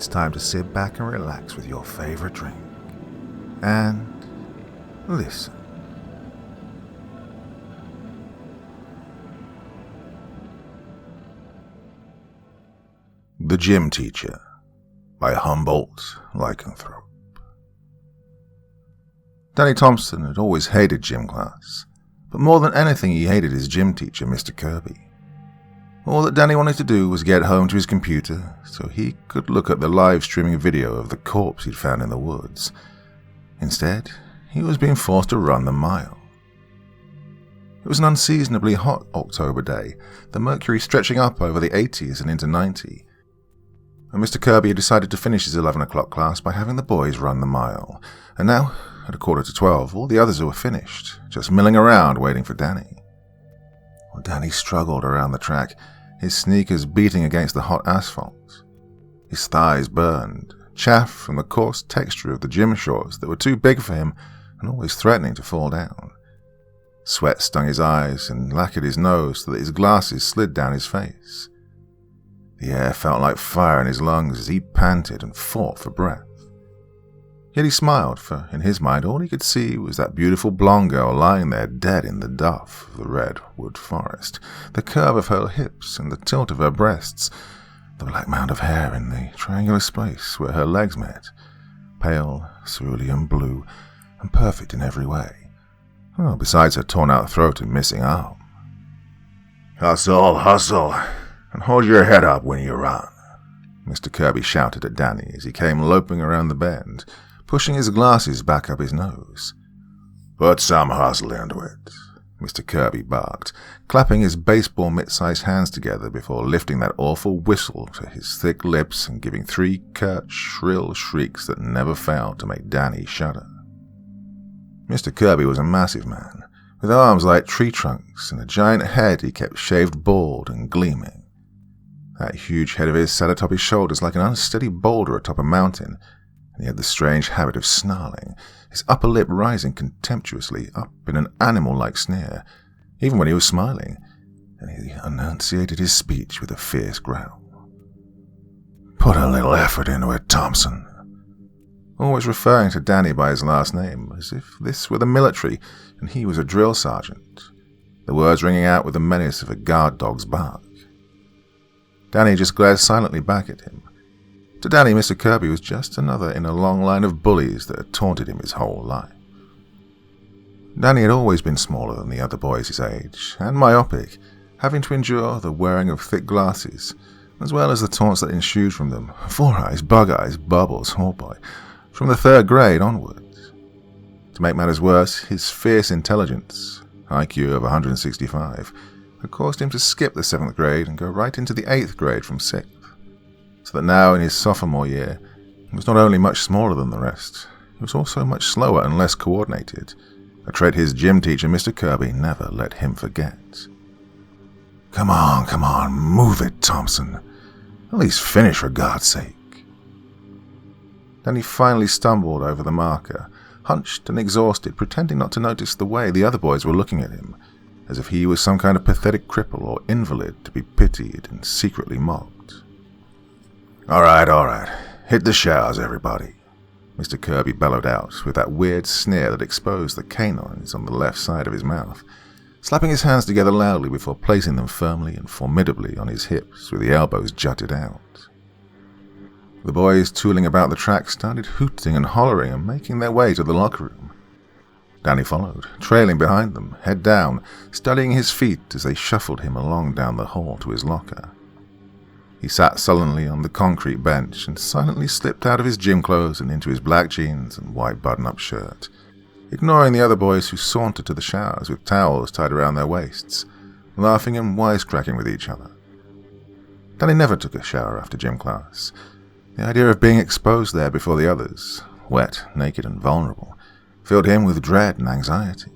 it's time to sit back and relax with your favorite drink. And listen. The Gym Teacher by Humboldt Lycanthrope. Danny Thompson had always hated gym class, but more than anything he hated his gym teacher, Mr. Kirby. All that Danny wanted to do was get home to his computer so he could look at the live streaming video of the corpse he'd found in the woods. Instead, he was being forced to run the mile. It was an unseasonably hot October day, the mercury stretching up over the 80s and into 90. And Mr. Kirby had decided to finish his 11 o'clock class by having the boys run the mile. And now, at 11:45, all the others were finished, just milling around waiting for Danny. Well, Danny struggled around the track, his sneakers beating against the hot asphalt. His thighs burned, chaff from the coarse texture of the gym shorts that were too big for him and always threatening to fall down. Sweat stung his eyes and lacquered his nose so that his glasses slid down his face. The air felt like fire in his lungs as he panted and fought for breath. Yet he smiled, for in his mind all he could see was that beautiful blonde girl lying there dead in the duff of the redwood forest, the curve of her hips and the tilt of her breasts, the black mound of hair in the triangular space where her legs met, pale, cerulean blue, and perfect in every way. Oh, besides her torn-out throat and missing arm. "Hustle, hustle, and hold your head up when you run," Mr. Kirby shouted at Danny as he came loping around the bend, pushing his glasses back up his nose. "Put some hustle into it," Mr. Kirby barked, clapping his baseball mitt-sized hands together before lifting that awful whistle to his thick lips and giving 3 curt, shrill shrieks that never failed to make Danny shudder. Mr. Kirby was a massive man, with arms like tree trunks and a giant head he kept shaved bald and gleaming. That huge head of his sat atop his shoulders like an unsteady boulder atop a mountain, and he had the strange habit of snarling, his upper lip rising contemptuously up in an animal-like sneer, even when he was smiling, and he enunciated his speech with a fierce growl. "Put a little effort into it, Thompson," always referring to Danny by his last name, as if this were the military and he was a drill sergeant, the words ringing out with the menace of a guard dog's bark. Danny just glared silently back at him. To Danny, Mr. Kirby was just another in a long line of bullies that had taunted him his whole life. Danny had always been smaller than the other boys his age, and myopic, having to endure the wearing of thick glasses, as well as the taunts that ensued from them, 4 eyes, bug eyes, bubbles, oh boy, from the 3rd grade onwards. To make matters worse, his fierce intelligence, IQ of 165, had caused him to skip the 7th grade and go right into the 8th grade from 6th. So that now in his sophomore year, he was not only much smaller than the rest, he was also much slower and less coordinated, a trait his gym teacher, Mr. Kirby, never let him forget. Come on, move it, Thompson. At least finish for God's sake." Then he finally stumbled over the marker, hunched and exhausted, pretending not to notice the way the other boys were looking at him, as if he was some kind of pathetic cripple or invalid to be pitied and secretly mocked. All right, hit the showers, everybody," Mr. Kirby bellowed out with that weird sneer that exposed the canines on the left side of his mouth, slapping his hands together loudly before placing them firmly and formidably on his hips with the elbows jutted out. The boys tooling about the track started hooting and hollering and making their way to the locker room. Danny followed, trailing behind them, head down, studying his feet as they shuffled him along down the hall to his locker. He sat sullenly on the concrete bench and silently slipped out of his gym clothes and into his black jeans and white button-up shirt, ignoring the other boys who sauntered to the showers with towels tied around their waists, laughing and wisecracking with each other. Danny never took a shower after gym class. The idea of being exposed there before the others, wet, naked, and vulnerable, filled him with dread and anxiety.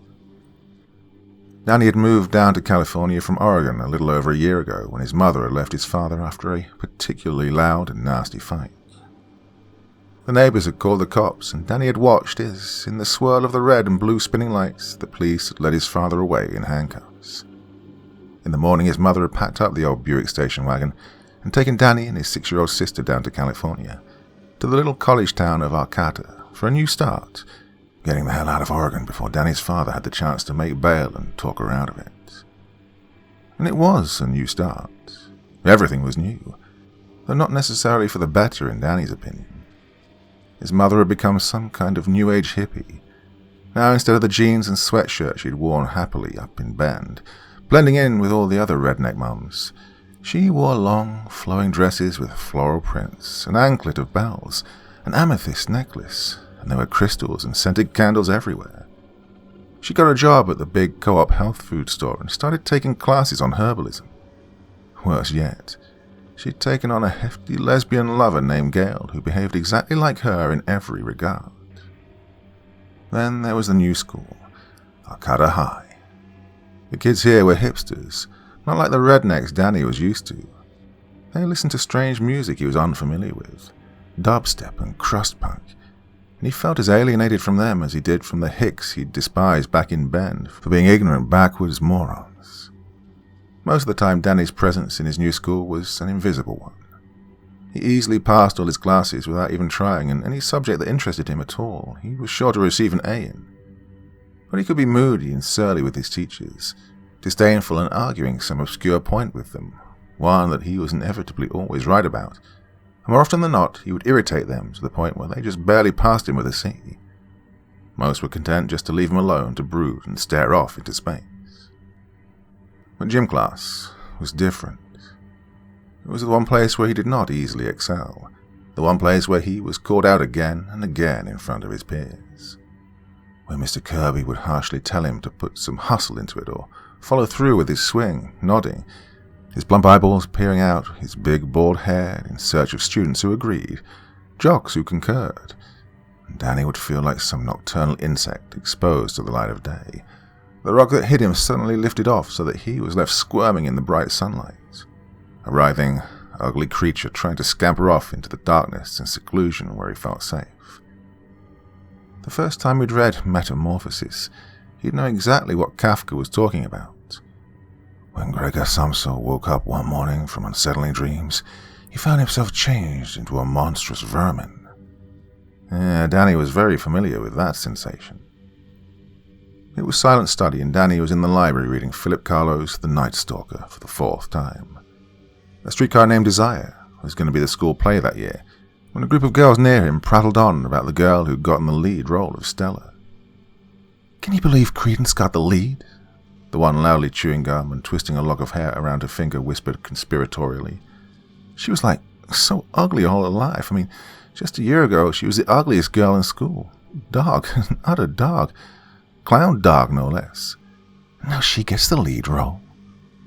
Danny had moved down to California from Oregon a little over a year ago when his mother had left his father after a particularly loud and nasty fight. The neighbors had called the cops, and Danny had watched as, in the swirl of the red and blue spinning lights, the police had led his father away in handcuffs. In the morning, his mother had packed up the old Buick station wagon and taken Danny and his 6-year-old sister down to California, to the little college town of Arcata for a new start, getting the hell out of Oregon before Danny's father had the chance to make bail and talk her out of it. And it was a new start. Everything was new, though not necessarily for the better in Danny's opinion. His mother had become some kind of new age hippie. Now, instead of the jeans and sweatshirt she'd worn happily up in Bend, blending in with all the other redneck mums, she wore long, flowing dresses with floral prints, an anklet of bells, an amethyst necklace, and there were crystals and scented candles everywhere. She got a job at the big co-op health food store and started taking classes on herbalism. Worse yet, she'd taken on a hefty lesbian lover named Gail who behaved exactly like her in every regard. Then there was the new school, Arcata High. The kids here were hipsters, not like the rednecks Danny was used to. They listened to strange music he was unfamiliar with, dubstep and crust punk, and he felt as alienated from them as he did from the hicks he'd despised back in Bend for being ignorant backwards morons. Most of the time Danny's presence in his new school was an invisible one. He easily passed all his classes without even trying, and any subject that interested him at all he was sure to receive an A in. But he could be moody and surly with his teachers, disdainful and arguing some obscure point with them, one that he was inevitably always right about, and more often than not he would irritate them to the point where they just barely passed him with a C. Most were content just to leave him alone to brood and stare off into space. But gym class was different. It was the one place where he did not easily excel, the one place where he was called out again and again in front of his peers, where Mr. Kirby would harshly tell him to put some hustle into it or follow through with his swing, nodding, his plump eyeballs peering out, his big bald head in search of students who agreed, jocks who concurred, and Danny would feel like some nocturnal insect exposed to the light of day. The rock that hid him suddenly lifted off so that he was left squirming in the bright sunlight, a writhing, ugly creature trying to scamper off into the darkness and seclusion where he felt safe. The first time he'd read Metamorphosis, he'd know exactly what Kafka was talking about. When Gregor Samso woke up one morning from unsettling dreams, he found himself changed into a monstrous vermin. Danny was very familiar with that sensation. It was silent study, and Danny was in the library reading Philip Kahlo's The Night Stalker for the 4th time. A Streetcar Named Desire was going to be the school play that year, when a group of girls near him prattled on about the girl who'd gotten the lead role of Stella. "Can you believe Creedence got the lead?" The one loudly chewing gum and twisting a lock of hair around her finger whispered conspiratorially. "She was like so ugly all her life. I mean, just a year ago she was the ugliest girl in school. Dog, an utter dog. Clown dog, no less. Now she gets the lead role.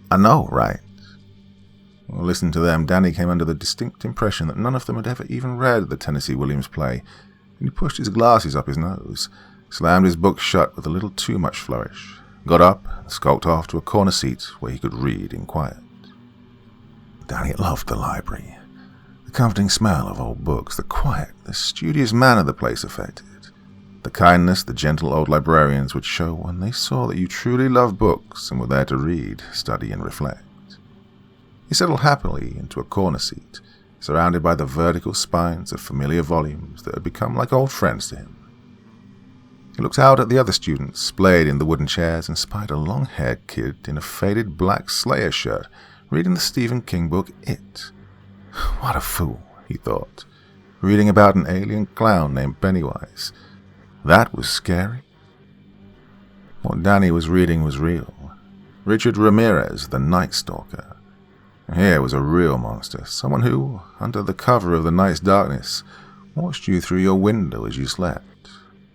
I know, right?" Well, listening to them, Danny came under the distinct impression that none of them had ever even read the Tennessee Williams play, and he pushed his glasses up his nose, slammed his book shut with a little too much flourish, got up, and skulked off to a corner seat where he could read in quiet. Danny loved the library. The comforting smell of old books, the quiet, the studious manner the place affected, the kindness the gentle old librarians would show when they saw that you truly loved books and were there to read, study, and reflect. He settled happily into a corner seat, surrounded by the vertical spines of familiar volumes that had become like old friends to him. He looked out at the other students, splayed in the wooden chairs, and spied a long-haired kid in a faded black Slayer shirt, reading the Stephen King book It. What a fool, he thought, reading about an alien clown named Pennywise. That was scary. What Danny was reading was real. Richard Ramirez, the Night Stalker. Here was a real monster, someone who, under the cover of the night's darkness, watched you through your window as you slept,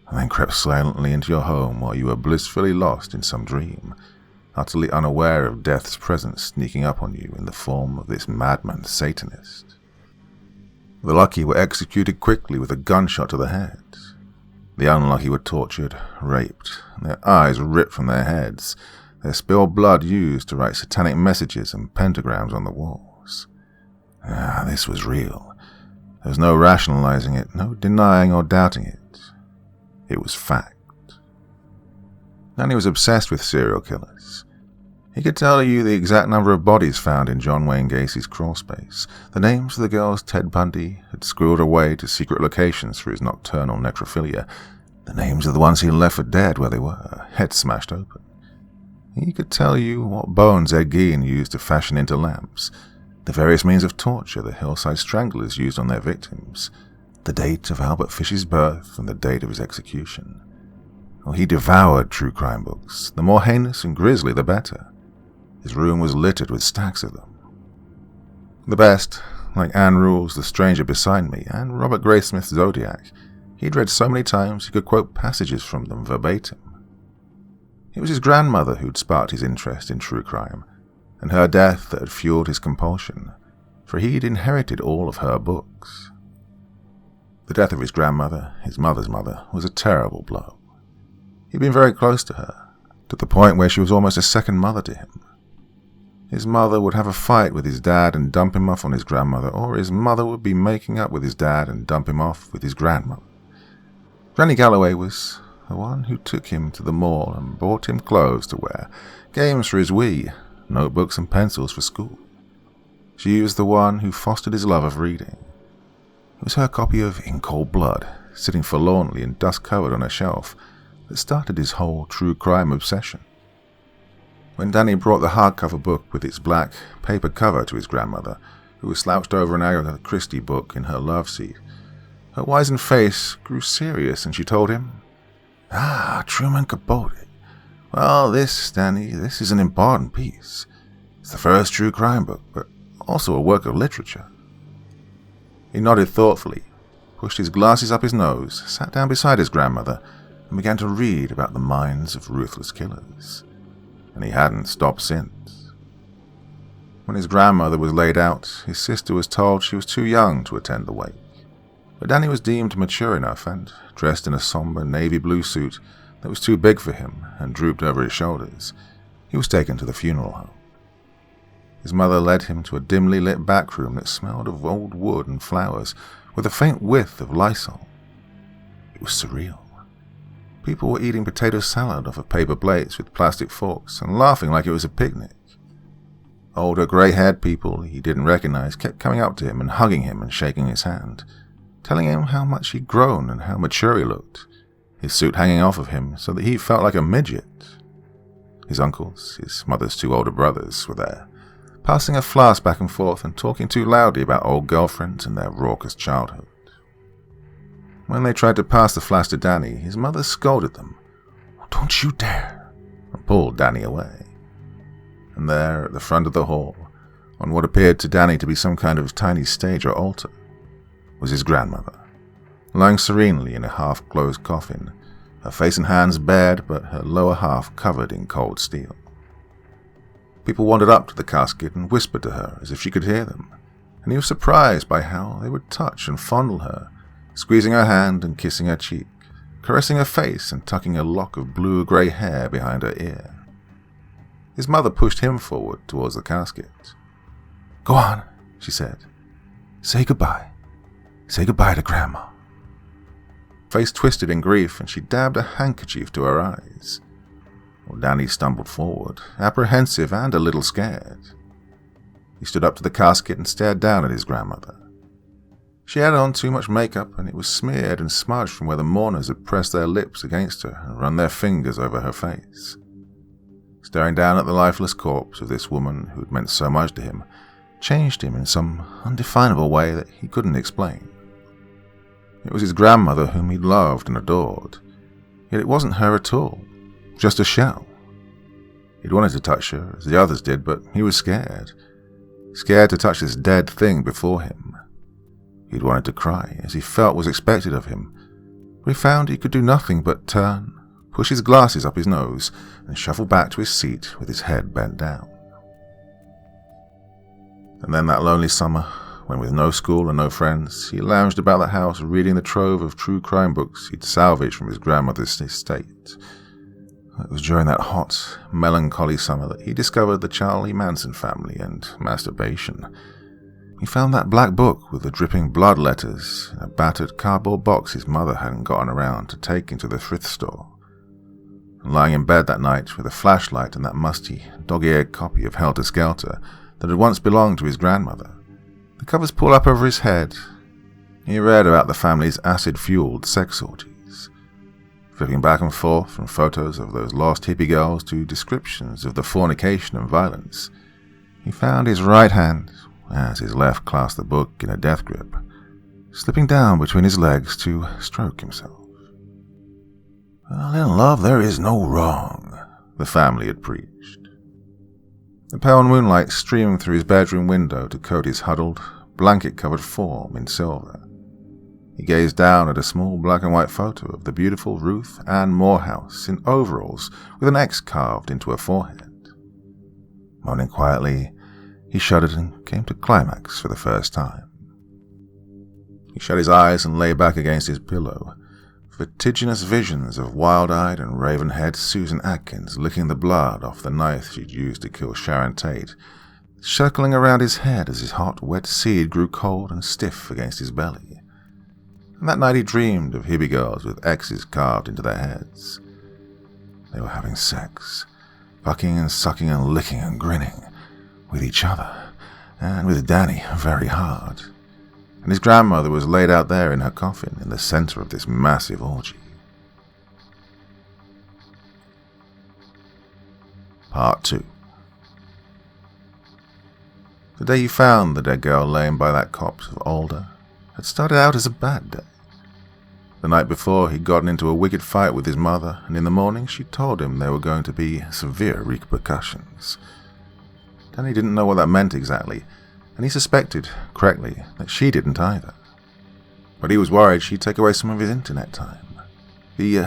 and then crept silently into your home while you were blissfully lost in some dream, utterly unaware of death's presence sneaking up on you in the form of this madman Satanist. The lucky were executed quickly with a gunshot to the head. The unlucky were tortured, raped, and their eyes ripped from their heads, their spilled blood used to write satanic messages and pentagrams on the walls. This was real. There was no rationalizing it, no denying or doubting it. It was fact. Danny was obsessed with serial killers. He could tell you the exact number of bodies found in John Wayne Gacy's crawlspace, the names of the girls Ted Bundy, had squirreled away to secret locations for his nocturnal necrophilia, the names of the ones he left for dead where they were, heads smashed open. He could tell you what bones Ed Gein used to fashion into lamps, the various means of torture the hillside stranglers used on their victims, the date of Albert Fish's birth and the date of his execution. He devoured true crime books, the more heinous and grisly the better. His room was littered with stacks of them. The best, like Anne Rule's The Stranger Beside Me and Robert Graysmith's Zodiac, he'd read so many times he could quote passages from them verbatim. It was his grandmother who'd sparked his interest in true crime, and her death that had fueled his compulsion, for he'd inherited all of her books. The death of his grandmother, his mother's mother, was a terrible blow. He'd been very close to her, to the point where she was almost a second mother to him. His mother would have a fight with his dad and dump him off on his grandmother, or his mother would be making up with his dad and dump him off with his grandmother. Granny Galloway was the one who took him to the mall and bought him clothes to wear, games for his Wii, notebooks and pencils for school. She was the one who fostered his love of reading. It was her copy of In Cold Blood, sitting forlornly and dust-covered on a shelf, that started his whole true crime obsession. When Danny brought the hardcover book with its black paper cover to his grandmother, who was slouched over an Agatha Christie book in her love seat, her wizened face grew serious and she told him, Truman Capote. Well, Danny, this is an important piece. It's the first true crime book, but also a work of literature. He nodded thoughtfully, pushed his glasses up his nose, sat down beside his grandmother, and began to read about the minds of ruthless killers. And he hadn't stopped since. When his grandmother was laid out, his sister was told she was too young to attend the wake. But Danny was deemed mature enough and, dressed in a somber navy blue suit that was too big for him and drooped over his shoulders, he was taken to the funeral home. His mother led him to a dimly lit back room that smelled of old wood and flowers with a faint whiff of Lysol. It was surreal. People were eating potato salad off of paper plates with plastic forks and laughing like it was a picnic. Older, grey-haired people he didn't recognize kept coming up to him and hugging him and shaking his hand, telling him how much he'd grown and how mature he looked, his suit hanging off of him so that he felt like a midget. His uncles, his mother's two older brothers, were there, passing a flask back and forth and talking too loudly about old girlfriends and their raucous childhood. When they tried to pass the flask to Danny, his mother scolded them, "Don't you dare," and pulled Danny away. And there, at the front of the hall, on what appeared to Danny to be some kind of tiny stage or altar, was his grandmother, lying serenely in a half-closed coffin, her face and hands bared but her lower half covered in cold steel. People wandered up to the casket and whispered to her as if she could hear them, and he was surprised by how they would touch and fondle her, squeezing her hand and kissing her cheek, caressing her face and tucking a lock of blue-grey hair behind her ear. His mother pushed him forward towards the casket. "Go on," she said. "Say goodbye. Say goodbye to Grandma." Face twisted in grief, and she dabbed a handkerchief to her eyes. Well, Danny stumbled forward, apprehensive and a little scared. He stood up to the casket and stared down at his grandmother. She had on too much makeup, and it was smeared and smudged from where the mourners had pressed their lips against her and run their fingers over her face. Staring down at the lifeless corpse of this woman who had meant so much to him changed him in some undefinable way that he couldn't explain. It was his grandmother whom he loved and adored, yet it wasn't her at all, just a shell. He'd wanted to touch her, as the others did, but he was scared. Scared to touch this dead thing before him. He'd wanted to cry, as he felt was expected of him, but he found he could do nothing but turn, push his glasses up his nose, and shuffle back to his seat with his head bent down. And then that lonely summer, when with no school and no friends, he lounged about the house reading the trove of true crime books he'd salvaged from his grandmother's estate. It was during that hot, melancholy summer that he discovered the Charlie Manson family and masturbation. He found that black book with the dripping blood letters in a battered cardboard box his mother hadn't gotten around to take into the thrift store. And lying in bed that night with a flashlight and that musty, dog-eared copy of Helter Skelter that had once belonged to his grandmother, the covers pulled up over his head, He read about the family's acid-fueled sex orgies, flipping back and forth from photos of those lost hippie girls to descriptions of the fornication and violence. He found his right hand, as his left clasped the book in a death grip, slipping down between his legs to stroke himself. "Well, in love there is no wrong," the family had preached. The pale moonlight streamed through his bedroom window to coat his huddled, blanket-covered form in silver. He gazed down at a small black-and-white photo of the beautiful Ruth Ann Morehouse in overalls with an X carved into her forehead. Moaning quietly, he shuddered and came to climax for the first time. He shut his eyes and lay back against his pillow, vertiginous visions of wild-eyed and raven-haired Susan Atkins licking the blood off the knife she'd used to kill Sharon Tate, circling around his head as his hot, wet seed grew cold and stiff against his belly. And that night he dreamed of hippie girls with X's carved into their heads. They were having sex, fucking and sucking and licking and grinning, with each other, and with Danny very hard. And his grandmother was laid out there in her coffin in the center of this massive orgy. Part 2. The day he found the dead girl laying by that copse of alder had started out as a bad day. The night before, he'd gotten into a wicked fight with his mother, and in the morning she told him there were going to be severe repercussions. Danny didn't know what that meant exactly, and he suspected, correctly, that she didn't either. But he was worried she'd take away some of his internet time. The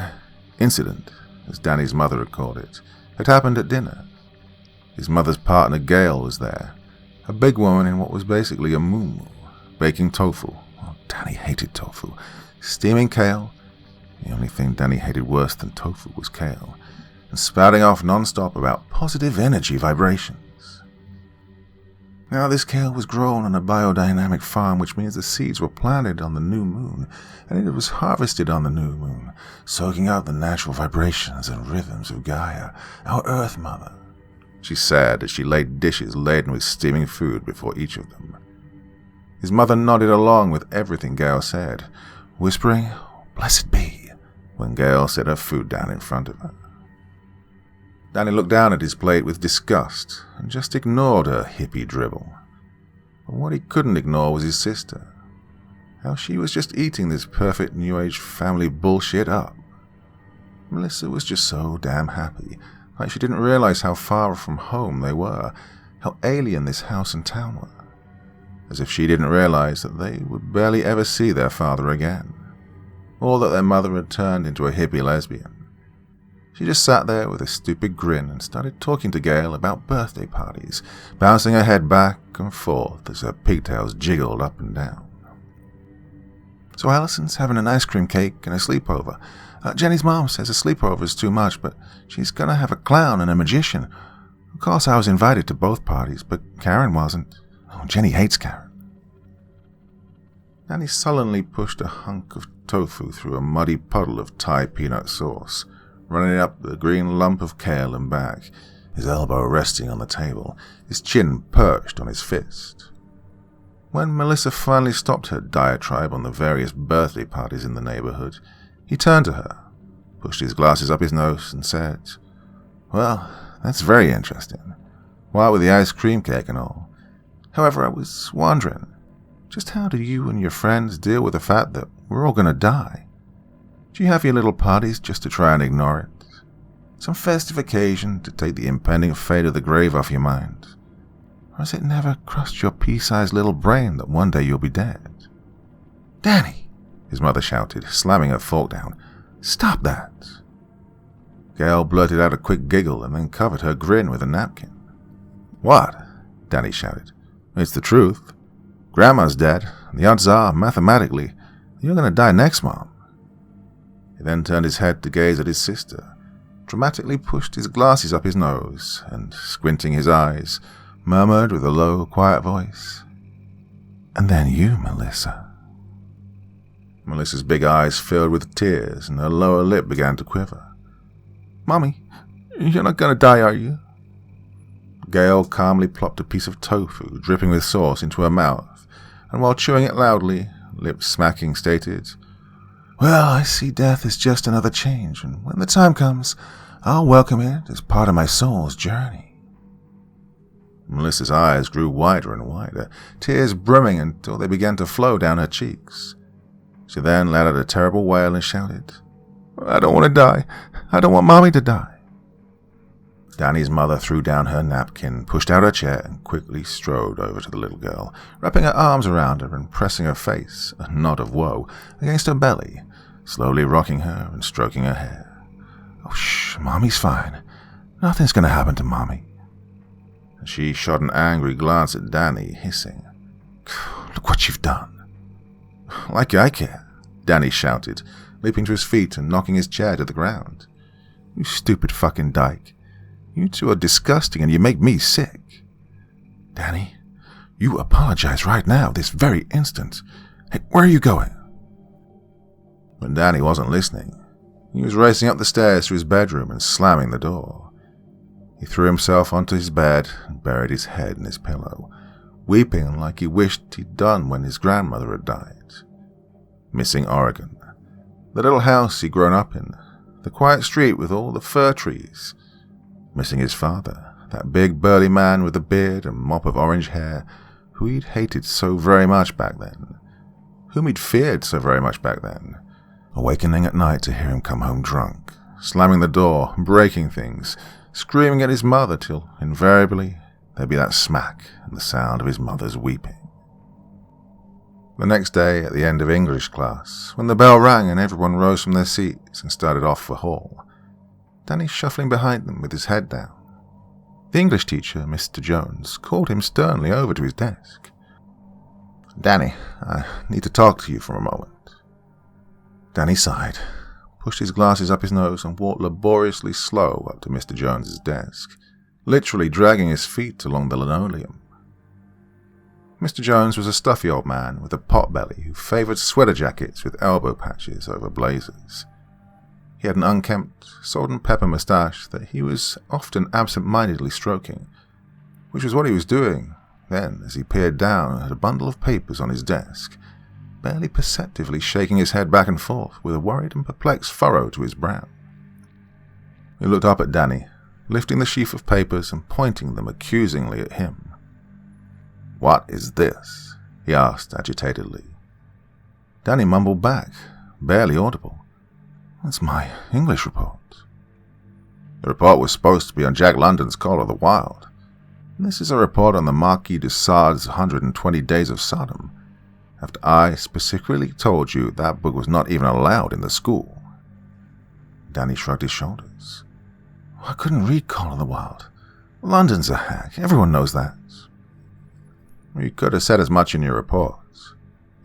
incident, as Danny's mother had called it, had happened at dinner. His mother's partner Gail was there, a big woman in what was basically a muumuu, baking tofu. Oh, Danny hated tofu. Steaming kale. The only thing Danny hated worse than tofu was kale, and spouting off non-stop about positive energy vibrations. Now, this kale was grown on a biodynamic farm, which means the seeds were planted on the new moon, and it was harvested on the new moon, soaking up the natural vibrations and rhythms of Gaia, our Earth Mother, she said as she laid dishes laden with steaming food before each of them. His mother nodded along with everything Gail said, whispering, "Blessed be," when Gail set her food down in front of her. Danny looked down at his plate with disgust and just ignored her hippie dribble. But what he couldn't ignore was his sister. How she was just eating this perfect New Age family bullshit up. Melissa was just so damn happy, like she didn't realize how far from home they were, how alien this house and town were. As if she didn't realize that they would barely ever see their father again, or that their mother had turned into a hippie lesbian. She just sat there with a stupid grin and started talking to Gail about birthday parties, bouncing her head back and forth as her pigtails jiggled up and down. "So Allison's having an ice cream cake and a sleepover. Jenny's mom says a sleepover is too much, but she's going to have a clown and a magician. Of course, I was invited to both parties, but Karen wasn't. Oh, Jenny hates Karen." Danny sullenly pushed a hunk of tofu through a muddy puddle of Thai peanut sauce, running up the green lump of kale and back, his elbow resting on the table, his chin perched on his fist. When Melissa finally stopped her diatribe on the various birthday parties in the neighborhood, he turned to her, pushed his glasses up his nose, and said, "Well, that's very interesting. What with the ice cream cake and all. However, I was wondering, just how do you and your friends deal with the fact that we're all going to die? Do you have your little parties just to try and ignore it? Some festive occasion to take the impending fate of the grave off your mind? Or has it never crossed your pea-sized little brain that one day you'll be dead?" "Danny!" his mother shouted, slamming her fork down. "Stop that!" Gail blurted out a quick giggle and then covered her grin with a napkin. "What?" Danny shouted. "It's the truth. Grandma's dead, and the odds are, mathematically, you're going to die next, Mom." He then turned his head to gaze at his sister, dramatically pushed his glasses up his nose, and, squinting his eyes, murmured with a low, quiet voice, "And then you, Melissa." Melissa's big eyes filled with tears, and her lower lip began to quiver. "Mommy, you're not going to die, are you?" Gail calmly plopped a piece of tofu, dripping with sauce, into her mouth, and while chewing it loudly, lips smacking, stated, "Well, I see death as just another change, and when the time comes, I'll welcome it as part of my soul's journey." Melissa's eyes grew wider and wider, tears brimming until they began to flow down her cheeks. She then let out a terrible wail and shouted, "I don't want to die. I don't want Mommy to die." Danny's mother threw down her napkin, pushed out her chair, and quickly strode over to the little girl, wrapping her arms around her and pressing her face, a nod of woe, against her belly, slowly rocking her and stroking her hair. "Oh, shh, Mommy's fine. Nothing's going to happen to Mommy." She shot an angry glance at Danny, hissing, "Look what you've done." "Like I care," Danny shouted, leaping to his feet and knocking his chair to the ground. "You stupid fucking dyke. You two are disgusting and you make me sick." "Danny, you apologize right now, this very instant. Hey, where are you going?" But Danny wasn't listening. He was racing up the stairs to his bedroom and slamming the door. He threw himself onto his bed and buried his head in his pillow, weeping like he wished he'd done when his grandmother had died. Missing Oregon, the little house he'd grown up in, the quiet street with all the fir trees. Missing his father, that big burly man with a beard and mop of orange hair, who he'd hated so very much back then, whom he'd feared so very much back then. Awakening at night to hear him come home drunk, slamming the door, breaking things, screaming at his mother till, invariably, there'd be that smack and the sound of his mother's weeping. The next day, at the end of English class, when the bell rang and everyone rose from their seats and started off for hall, Danny shuffling behind them with his head down. The English teacher, Mr. Jones, called him sternly over to his desk. "Danny, I need to talk to you for a moment." Danny sighed, pushed his glasses up his nose and walked laboriously slow up to Mr. Jones's desk, literally dragging his feet along the linoleum. Mr. Jones was a stuffy old man with a pot-belly who favored sweater jackets with elbow patches over blazers. He had an unkempt, salt and pepper mustache that he was often absent-mindedly stroking, which was what he was doing then as he peered down at a bundle of papers on his desk, barely perceptibly shaking his head back and forth with a worried and perplexed furrow to his brow. He looked up at Danny, lifting the sheaf of papers and pointing them accusingly at him. "What is this?" he asked agitatedly. Danny mumbled back, barely audible, "That's my English report." The report was supposed to be on Jack London's Call of the Wild. This is a report on the Marquis de Sade's 120 Days of Sodom, after I specifically told you that book was not even allowed in the school. Danny shrugged his shoulders. "I couldn't read Call of the Wild. London's a hack. Everyone knows that." "You could have said as much in your report.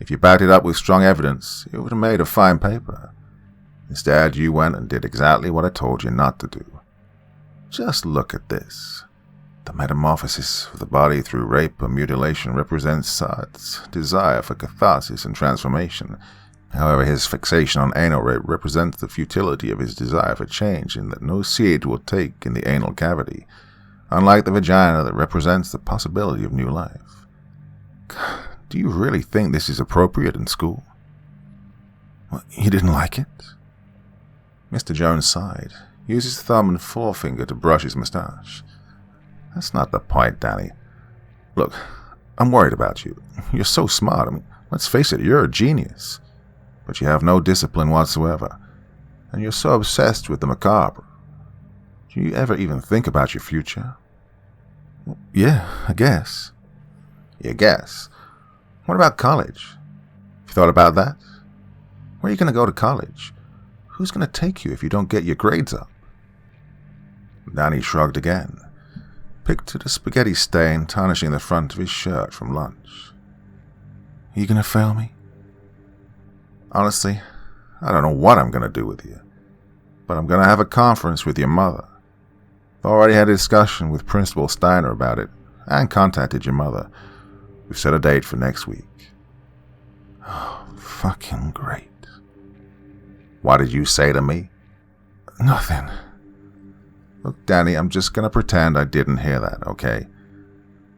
If you backed it up with strong evidence, it would have made a fine paper. Instead, you went and did exactly what I told you not to do. Just look at this. The metamorphosis of the body through rape or mutilation represents Sade's desire for catharsis and transformation. However, his fixation on anal rape represents the futility of his desire for change in that no seed will take in the anal cavity, unlike the vagina that represents the possibility of new life. Do you really think this is appropriate in school?" "Well, you didn't like it?" Mr. Jones sighed, used his thumb and forefinger to brush his mustache. "That's not the point, Danny. Look, I'm worried about you. You're so smart. I mean, let's face it, you're a genius. But you have no discipline whatsoever, and you're so obsessed with the macabre. Do you ever even think about your future?" "Well, yeah, I guess." "You guess? What about college? Have you thought about that? Where are you going to go to college? Who's going to take you if you don't get your grades up?" Danny shrugged again, picked at a spaghetti stain tarnishing the front of his shirt from lunch. "Are you going to fail me?" "Honestly, I don't know what I'm going to do with you, but I'm going to have a conference with your mother. I've already had a discussion with Principal Steiner about it and contacted your mother. We've set a date for next week." "Oh, fucking great." "What did you say to me?" "Nothing." "Look, Danny, I'm just going to pretend I didn't hear that, okay?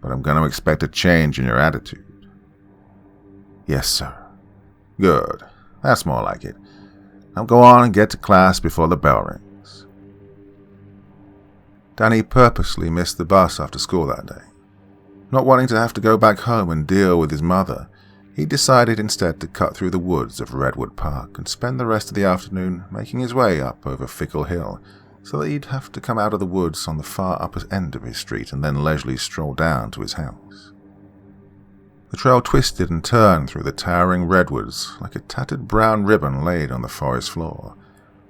But I'm going to expect a change in your attitude." "Yes, sir." Good. That's more like it. Now go on and get to class before the bell rings. Danny purposely missed the bus after school that day. Not wanting to have to go back home and deal with his mother, he decided instead to cut through the woods of Redwood Park and spend the rest of the afternoon making his way up over Fickle Hill, so that he'd have to come out of the woods on the far upper end of his street and then leisurely stroll down to his house. The trail twisted and turned through the towering redwoods like a tattered brown ribbon laid on the forest floor,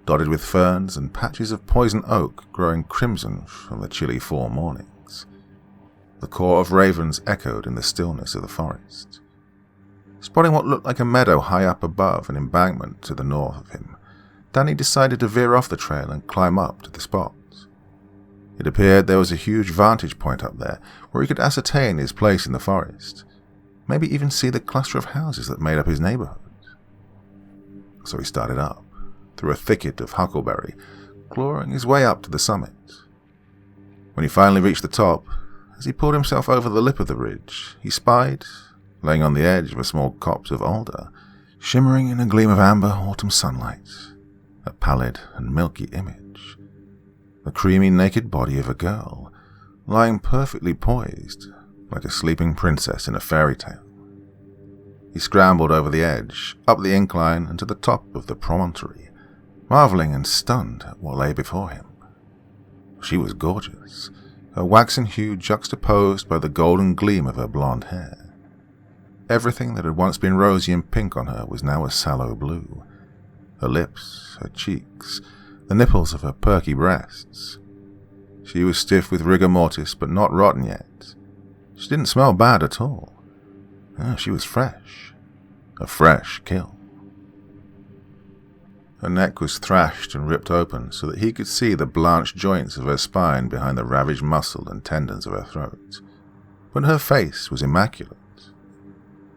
dotted with ferns and patches of poison oak growing crimson from the chilly fall mornings. The call of ravens echoed in the stillness of the forest. Spotting what looked like a meadow high up above an embankment to the north of him, Danny decided to veer off the trail and climb up to the spot. It appeared there was a huge vantage point up there where he could ascertain his place in the forest, maybe even see the cluster of houses that made up his neighborhood. So he started up, through a thicket of huckleberry, clawing his way up to the summit. When he finally reached the top, as he pulled himself over the lip of the ridge, he spied, laying on the edge of a small copse of alder, shimmering in a gleam of amber autumn sunlight, a pallid and milky image, the creamy naked body of a girl, lying perfectly poised, like a sleeping princess in a fairy tale. He scrambled over the edge, up the incline and to the top of the promontory, marveling and stunned at what lay before him. She was gorgeous, her waxen hue juxtaposed by the golden gleam of her blonde hair. Everything that had once been rosy and pink on her was now a sallow blue. Her lips, her cheeks, the nipples of her perky breasts. She was stiff with rigor mortis, but not rotten yet. She didn't smell bad at all. She was fresh. A fresh kill. Her neck was thrashed and ripped open so that he could see the blanched joints of her spine behind the ravaged muscle and tendons of her throat. But her face was immaculate.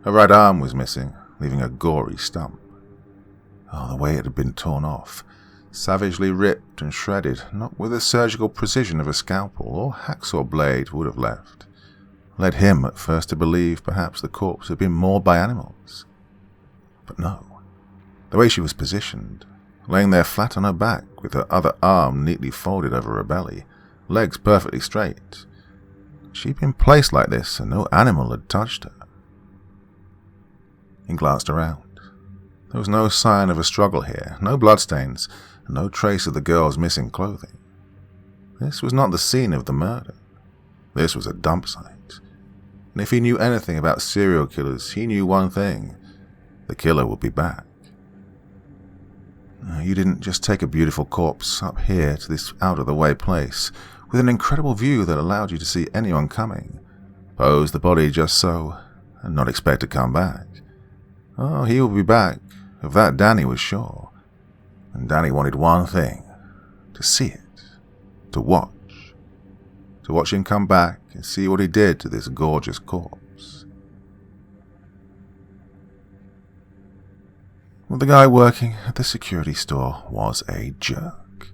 Her right arm was missing, leaving a gory stump. The way it had been torn off, savagely ripped and shredded, not with the surgical precision of a scalpel or hacksaw blade would have left, led him at first to believe perhaps the corpse had been mauled by animals. But no. The way she was positioned, laying there flat on her back with her other arm neatly folded over her belly, legs perfectly straight. She'd been placed like this and no animal had touched her. He glanced around. There was no sign of a struggle here, no bloodstains, and no trace of the girl's missing clothing. This was not the scene of the murder. This was a dump site. And if he knew anything about serial killers, he knew one thing. The killer would be back. You didn't just take a beautiful corpse up here to this out-of-the-way place, with an incredible view that allowed you to see anyone coming, pose the body just so, and not expect to come back. He would be back. Of that Danny was sure. And Danny wanted one thing. To see it. To watch. To watch him come back and see what he did to this gorgeous corpse. Well, the guy working at the security store was a jerk.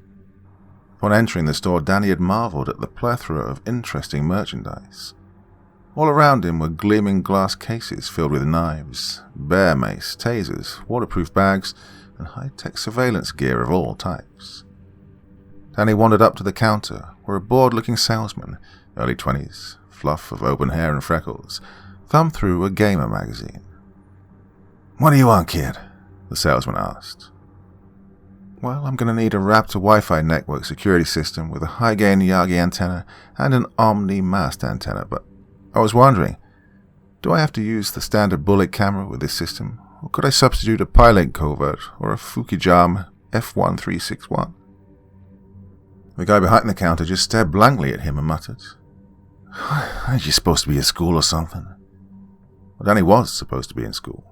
Upon entering the store, Danny had marveled at the plethora of interesting merchandise. All around him were gleaming glass cases filled with knives, bear mace, tasers, waterproof bags, and high-tech surveillance gear of all types. Danny wandered up to the counter, where a bored-looking salesman, early 20s, fluff of auburn hair and freckles, thumbed through a gamer magazine. "What do you want, kid?" the salesman asked. "Well, I'm going to need a Raptor Wi-Fi network security system with a high-gain Yagi antenna and an Omni mast antenna, but I was wondering, do I have to use the standard bullet camera with this system, or could I substitute a Pilot covert or a Fukijam F1361? The guy behind the counter just stared blankly at him and muttered, "Aren't you supposed to be at school or something?" Well, Danny was supposed to be in school.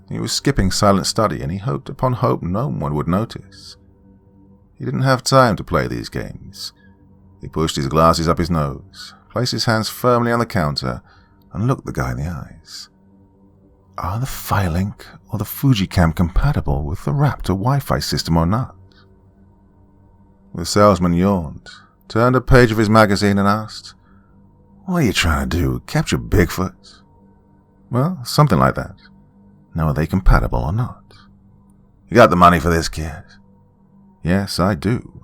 He was skipping silent study, and he hoped upon hope no one would notice. He didn't have time to play these games. He pushed his glasses up his nose, placed his hands firmly on the counter, and looked the guy in the eyes. Are the Filink or the Fujicam compatible with the Raptor Wi-Fi system or not? The salesman yawned, turned a page of his magazine and asked, "What are you trying to do, capture Bigfoot?" "Well, something like that." Now, are they compatible or not? You got the money for this, kid? Yes, I do.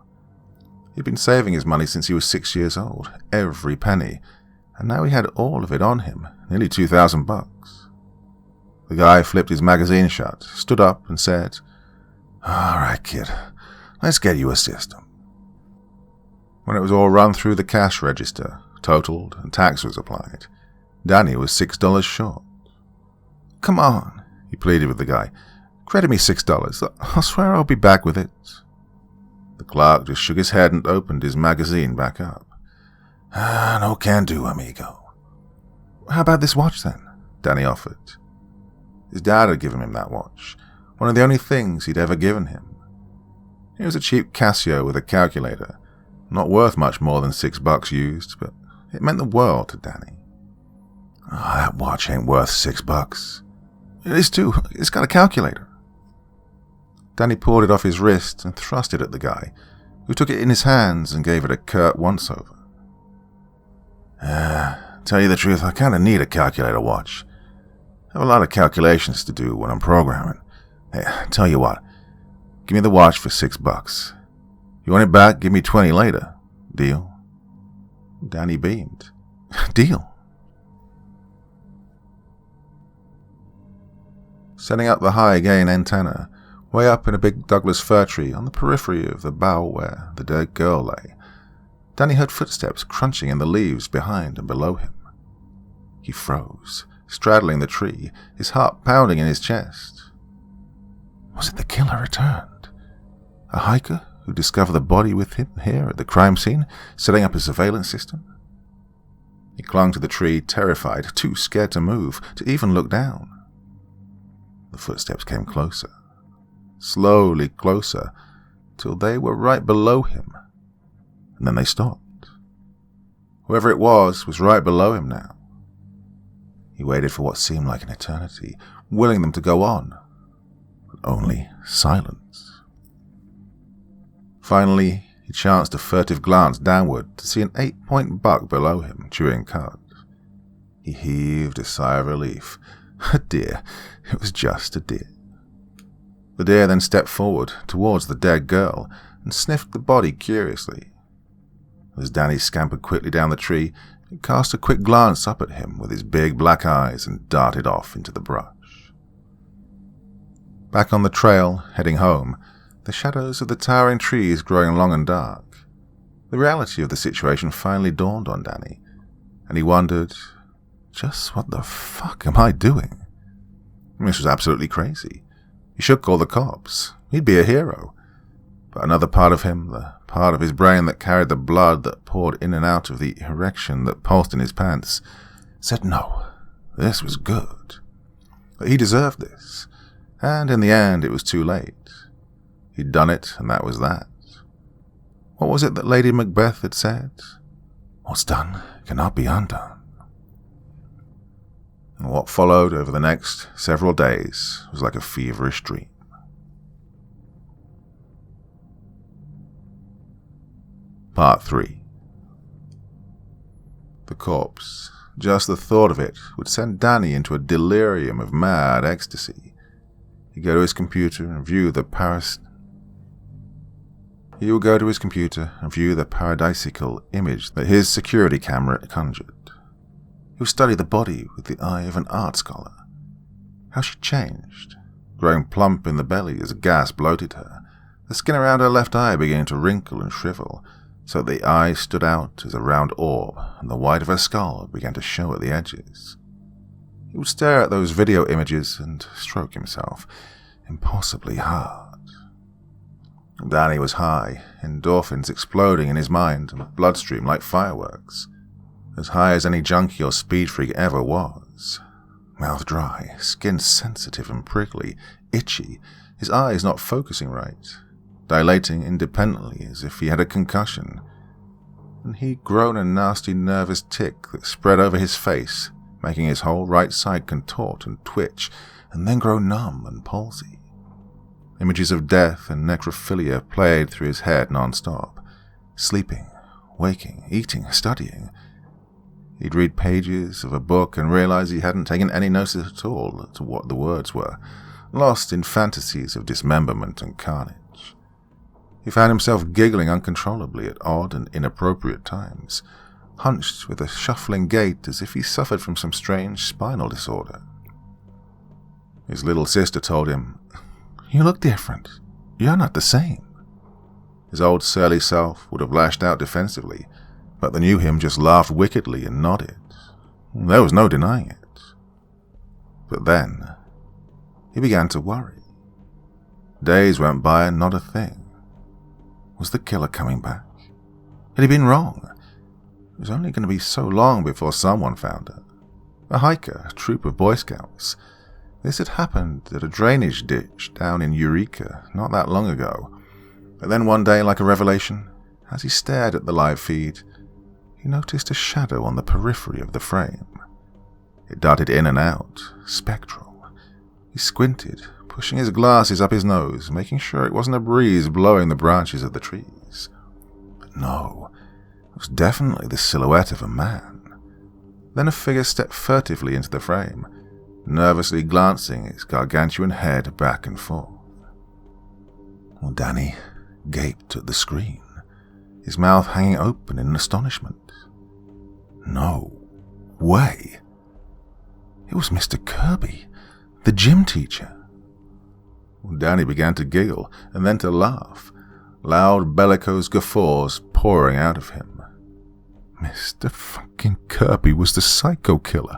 He'd been saving his money since he was 6 years old, every penny, and now he had all of it on him, nearly $2,000. The guy flipped his magazine shut, stood up, and said, "All right, kid, let's get you a system." When it was all run through the cash register, totaled, and tax was applied, Danny was $6 short. "Come on," he pleaded with the guy. "Credit me $6. I'll swear I'll be back with it." The clerk just shook his head and opened his magazine back up. "No can do, amigo." "How about this watch, then?" Danny offered. His dad had given him that watch, one of the only things he'd ever given him. It was a cheap Casio with a calculator, not worth much more than $6 used, but it meant the world to Danny. That watch ain't worth $6. It is too. It's got a calculator." Danny pulled it off his wrist and thrust it at the guy, who took it in his hands and gave it a curt once-over. Tell you the truth, I kind of need a calculator watch. I have a lot of calculations to do when I'm programming. Hey, tell you what, give me the watch for $6. You want it back, give me 20 later. Deal? Danny beamed. Deal. Setting up the high-gain antenna, way up in a big Douglas fir tree on the periphery of the bough where the dead girl lay, Danny heard footsteps crunching in the leaves behind and below him. He froze, straddling the tree, his heart pounding in his chest. Was it the killer returned? A hiker who discovered the body with him here at the crime scene, setting up a surveillance system? He clung to the tree, terrified, too scared to move, to even look down. The footsteps came closer, slowly closer, till they were right below him, and then they stopped. Whoever it was right below him now. He waited for what seemed like an eternity, willing them to go on, but only silence. Finally, he chanced a furtive glance downward to see an 8-point buck below him, chewing cud. He heaved a sigh of relief. A deer. It was just a deer. The deer then stepped forward towards the dead girl and sniffed the body curiously. As Danny scampered quickly down the tree, he cast a quick glance up at him with his big black eyes and darted off into the brush. Back on the trail, heading home, the shadows of the towering trees growing long and dark, the reality of the situation finally dawned on Danny, and he wondered, just what the fuck am I doing? This was absolutely crazy. He should call the cops. He'd be a hero. But another part of him, the part of his brain that carried the blood that poured in and out of the erection that pulsed in his pants, said no, this was good. That he deserved this. And in the end, it was too late. He'd done it, and that was that. What was it that Lady Macbeth had said? What's done cannot be undone. And what followed over the next several days was like a feverish dream. Part 3. The corpse, just the thought of it, would send Danny into a delirium of mad ecstasy. He'd go to his computer and view the paradisiacal image that his security camera conjured. He would study the body with the eye of an art scholar. How she changed, growing plump in the belly as gas bloated her, the skin around her left eye began to wrinkle and shrivel, so that the eye stood out as a round orb, and the white of her skull began to show at the edges. He would stare at those video images and stroke himself, impossibly hard. Danny was high, endorphins exploding in his mind and bloodstream like fireworks, as high as any junkie or speed freak ever was. Mouth dry, skin sensitive and prickly, itchy, his eyes not focusing right, dilating independently as if he had a concussion, and he'd grown a nasty nervous tic that spread over his face, making his whole right side contort and twitch, and then grow numb and palsy. Images of death and necrophilia played through his head non-stop, sleeping, waking, eating, studying. He'd read pages of a book and realize he hadn't taken any notice at all to what the words were, lost in fantasies of dismemberment and carnage. He found himself giggling uncontrollably at odd and inappropriate times, hunched with a shuffling gait as if he suffered from some strange spinal disorder. His little sister told him, "You look different. You're not the same." His old surly self would have lashed out defensively, but the new him just laughed wickedly and nodded. There was no denying it. But then, he began to worry. Days went by and not a thing. Was the killer coming back? Had he been wrong? It was only going to be so long before someone found her. A hiker, a troop of Boy Scouts. This had happened at a drainage ditch down in Eureka not that long ago. But then one day, like a revelation, as he stared at the live feed, he noticed a shadow on the periphery of the frame. It darted in and out, spectral. He squinted, pushing his glasses up his nose, making sure it wasn't a breeze blowing the branches of the trees. But no, it was definitely the silhouette of a man. Then a figure stepped furtively into the frame, nervously glancing its gargantuan head back and forth. Danny gaped at the screen, his mouth hanging open in astonishment. No way! It was Mr. Kirby, the gym teacher. Danny began to giggle and then to laugh, loud bellicose guffaws pouring out of him. Mr. fucking Kirby was the psycho killer.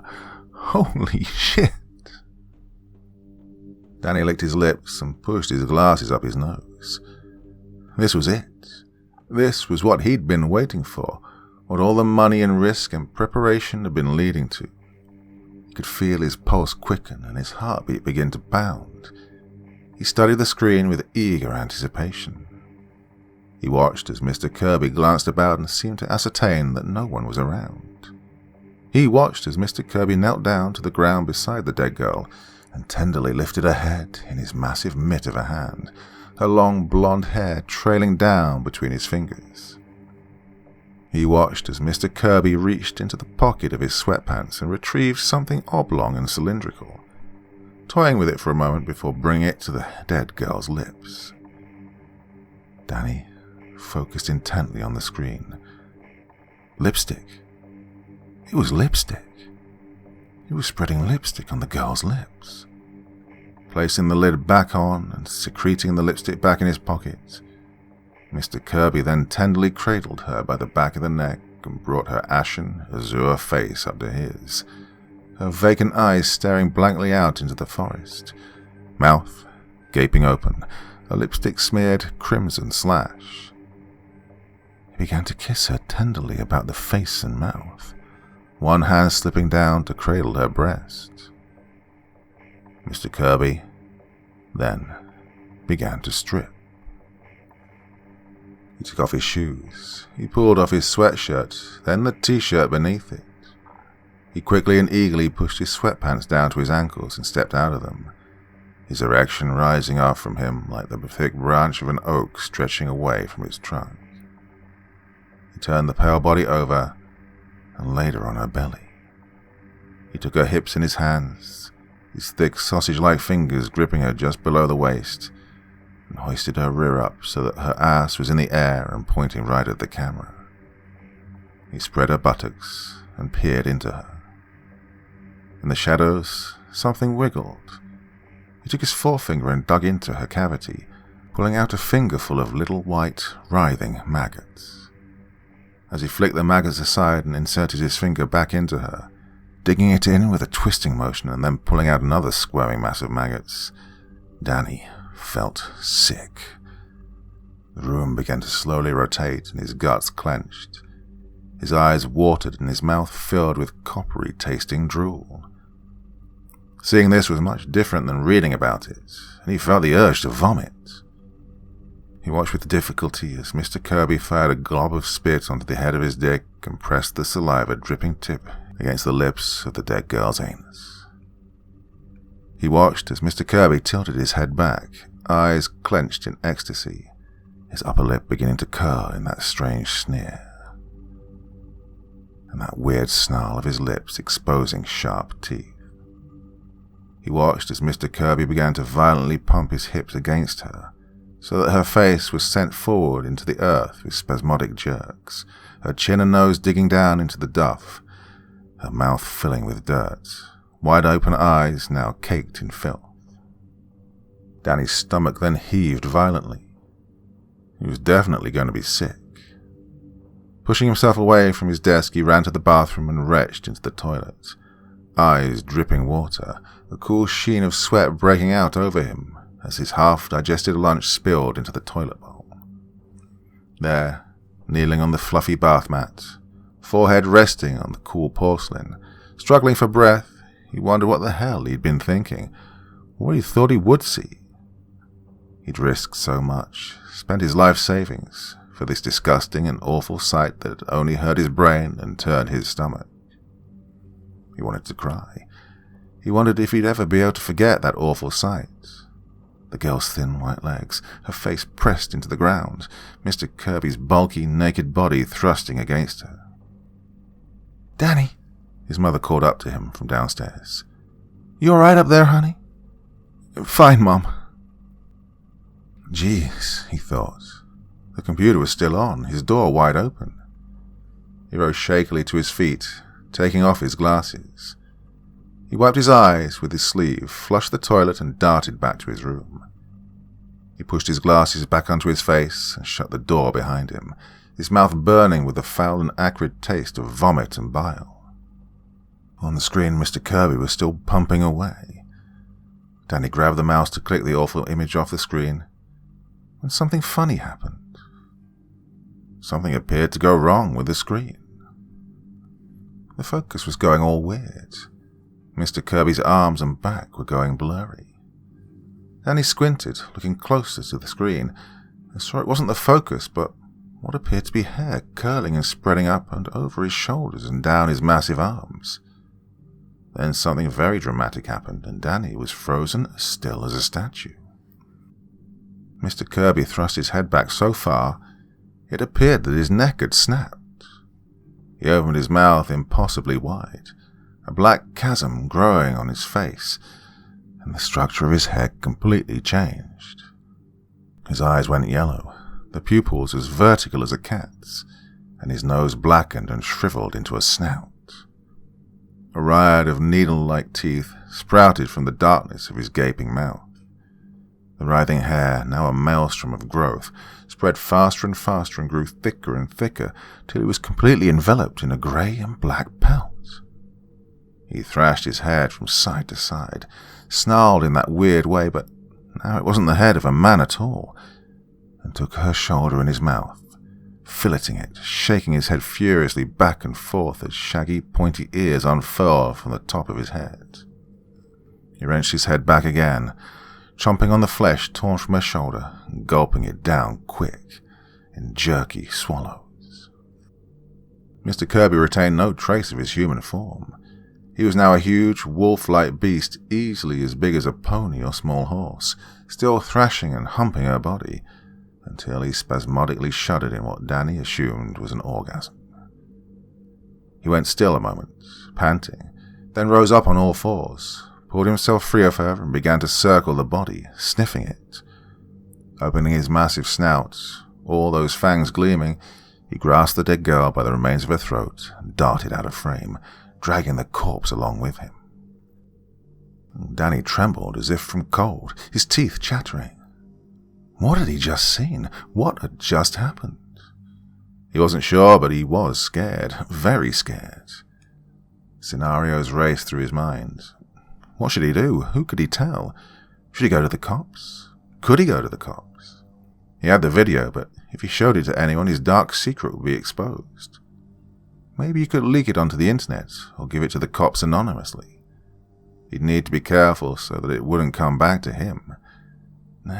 Holy shit! Danny licked his lips and pushed his glasses up his nose. This was it. This was what he'd been waiting for, what all the money and risk and preparation had been leading to. He could feel his pulse quicken and his heartbeat begin to pound. He studied the screen with eager anticipation. He watched as Mr. Kirby glanced about and seemed to ascertain that no one was around. He watched as Mr. Kirby knelt down to the ground beside the dead girl and tenderly lifted her head in his massive mitt of a hand, her long blonde hair trailing down between his fingers. He watched as Mr. Kirby reached into the pocket of his sweatpants and retrieved something oblong and cylindrical, toying with it for a moment before bringing it to the dead girl's lips. Danny focused intently on the screen. Lipstick. It was lipstick. He was spreading lipstick on the girl's lips. Placing the lid back on and secreting the lipstick back in his pocket, Mr. Kirby then tenderly cradled her by the back of the neck and brought her ashen, azure face up to his, her vacant eyes staring blankly out into the forest, mouth gaping open, a lipstick-smeared crimson slash. He began to kiss her tenderly about the face and mouth, one hand slipping down to cradle her breast. Mr. Kirby then began to strip. He took off his shoes. He pulled off his sweatshirt, then the t-shirt beneath it. He quickly and eagerly pushed his sweatpants down to his ankles and stepped out of them, his erection rising up from him like the thick branch of an oak stretching away from its trunk. He turned the pale body over and laid her on her belly. He took her hips in his hands, his thick sausage-like fingers gripping her just below the waist, and hoisted her rear up so that her ass was in the air and pointing right at the camera. He spread her buttocks and peered into her. In the shadows, something wiggled. He took his forefinger and dug into her cavity, pulling out a fingerful of little white, writhing maggots. As he flicked the maggots aside and inserted his finger back into her, digging it in with a twisting motion and then pulling out another squirming mass of maggots, Danny felt sick. The room began to slowly rotate and his guts clenched. His eyes watered and his mouth filled with coppery-tasting drool. Seeing this was much different than reading about it, and he felt the urge to vomit. He watched with difficulty as Mr. Kirby fired a glob of spit onto the head of his dick and pressed the saliva dripping tip against the lips of the dead girl's anus. He watched as Mr. Kirby tilted his head back, eyes clenched in ecstasy, his upper lip beginning to curl in that strange sneer. and that weird snarl of his lips exposing sharp teeth. He watched as Mr. Kirby began to violently pump his hips against her, so that her face was sent forward into the earth with spasmodic jerks, her chin and nose digging down into the duff, her mouth filling with dirt, wide-open eyes now caked in filth. Danny's stomach then heaved violently. He was definitely going to be sick. Pushing himself away from his desk, he ran to the bathroom and retched into the toilet, eyes dripping water, a cool sheen of sweat breaking out over him as his half-digested lunch spilled into the toilet bowl. There, kneeling on the fluffy bath mat, forehead resting on the cool porcelain, struggling for breath, he wondered what the hell he'd been thinking, what he thought he would see. He'd risked so much, spent his life savings, for this disgusting and awful sight that only hurt his brain and turned his stomach. He wanted to cry. He wondered if he'd ever be able to forget that awful sight. The girl's thin white legs, her face pressed into the ground, Mr. Kirby's bulky, naked body thrusting against her. "Danny," his mother called up to him from downstairs. "You all right up there, honey?" "Fine, Mom." Jeez, he thought. The computer was still on, his door wide open. He rose shakily to his feet, taking off his glasses. He wiped his eyes with his sleeve, flushed the toilet, and darted back to his room. He pushed his glasses back onto his face and shut the door behind him, his mouth burning with the foul and acrid taste of vomit and bile. On the screen, Mr. Kirby was still pumping away. Danny grabbed the mouse to click the awful image off the screen, when something funny happened. Something appeared to go wrong with the screen. The focus was going all weird. Mr. Kirby's arms and back were going blurry. Danny squinted, looking closer to the screen, and saw it wasn't the focus, but what appeared to be hair curling and spreading up and over his shoulders and down his massive arms. Then something very dramatic happened, and Danny was frozen as still as a statue. Mr. Kirby thrust his head back so far, it appeared that his neck had snapped. He opened his mouth impossibly wide, a black chasm growing on his face, and the structure of his head completely changed. His eyes went yellow, the pupils as vertical as a cat's, and his nose blackened and shriveled into a snout. A riot of needle-like teeth sprouted from the darkness of his gaping mouth. The writhing hair, now a maelstrom of growth, spread faster and faster and grew thicker and thicker till it was completely enveloped in a grey and black pelt. He thrashed his head from side to side, snarled in that weird way, but now it wasn't the head of a man at all, and took her shoulder in his mouth, filleting it, shaking his head furiously back and forth as shaggy, pointy ears unfurled from the top of his head. He wrenched his head back again, chomping on the flesh torn from her shoulder and gulping it down quick, in jerky swallows. Mr. Kirby retained no trace of his human form. He was now a huge, wolf-like beast easily as big as a pony or small horse, still thrashing and humping her body, until he spasmodically shuddered in what Danny assumed was an orgasm. He went still a moment, panting, then rose up on all fours, pulled himself free of her and began to circle the body, sniffing it. Opening his massive snout, all those fangs gleaming, he grasped the dead girl by the remains of her throat and darted out of frame, dragging the corpse along with him. Danny trembled as if from cold, his teeth chattering. What had he just seen? What had just happened? He wasn't sure, but he was scared, very scared. Scenarios raced through his mind. What should he do? Who could he tell? Should he go to the cops? Could he go to the cops? He had the video, but if he showed it to anyone, his dark secret would be exposed. Maybe he could leak it onto the internet, or give it to the cops anonymously. He'd need to be careful so that it wouldn't come back to him.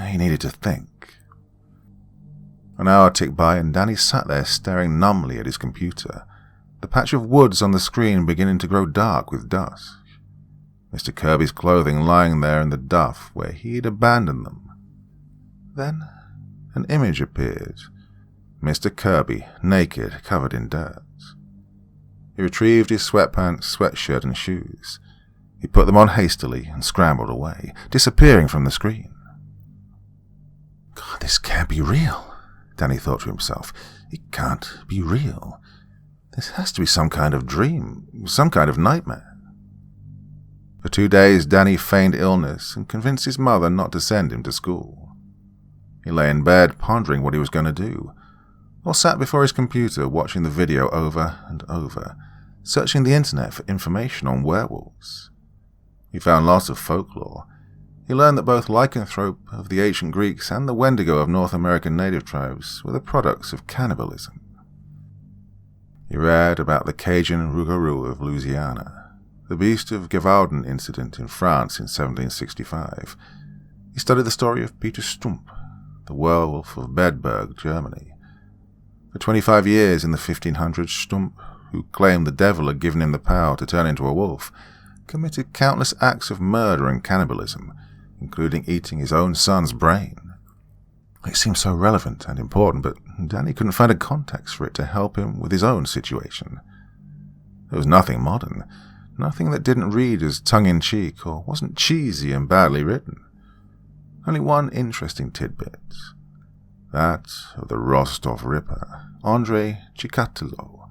He needed to think. An hour ticked by, and Danny sat there staring numbly at his computer, the patch of woods on the screen beginning to grow dark with dusk. Mr. Kirby's clothing lying there in the duff where he'd abandoned them. Then an image appeared. Mr. Kirby, naked, covered in dirt. He retrieved his sweatpants, sweatshirt and shoes. He put them on hastily and scrambled away, disappearing from the screen. God, this can't be real, Danny thought to himself. It can't be real. This has to be some kind of dream, some kind of nightmare. For 2 days, Danny feigned illness and convinced his mother not to send him to school. He lay in bed pondering what he was going to do, or sat before his computer watching the video over and over, searching the internet for information on werewolves. He found lots of folklore. He learned that both lycanthrope of the ancient Greeks and the Wendigo of North American native tribes were the products of cannibalism. He read about the Cajun rougarou of Louisiana, the Beast of Gévaudan incident in France in 1765. He studied the story of Peter Stump, the werewolf of Bedburg, Germany. For 25 years in the 1500s, Stump, who claimed the devil had given him the power to turn into a wolf, committed countless acts of murder and cannibalism, including eating his own son's brain. It seemed so relevant and important, but Danny couldn't find a context for it to help him with his own situation. There was nothing modern, nothing that didn't read as tongue-in-cheek or wasn't cheesy and badly written. Only one interesting tidbit. That of the Rostov Ripper, Andrei Chikatilo,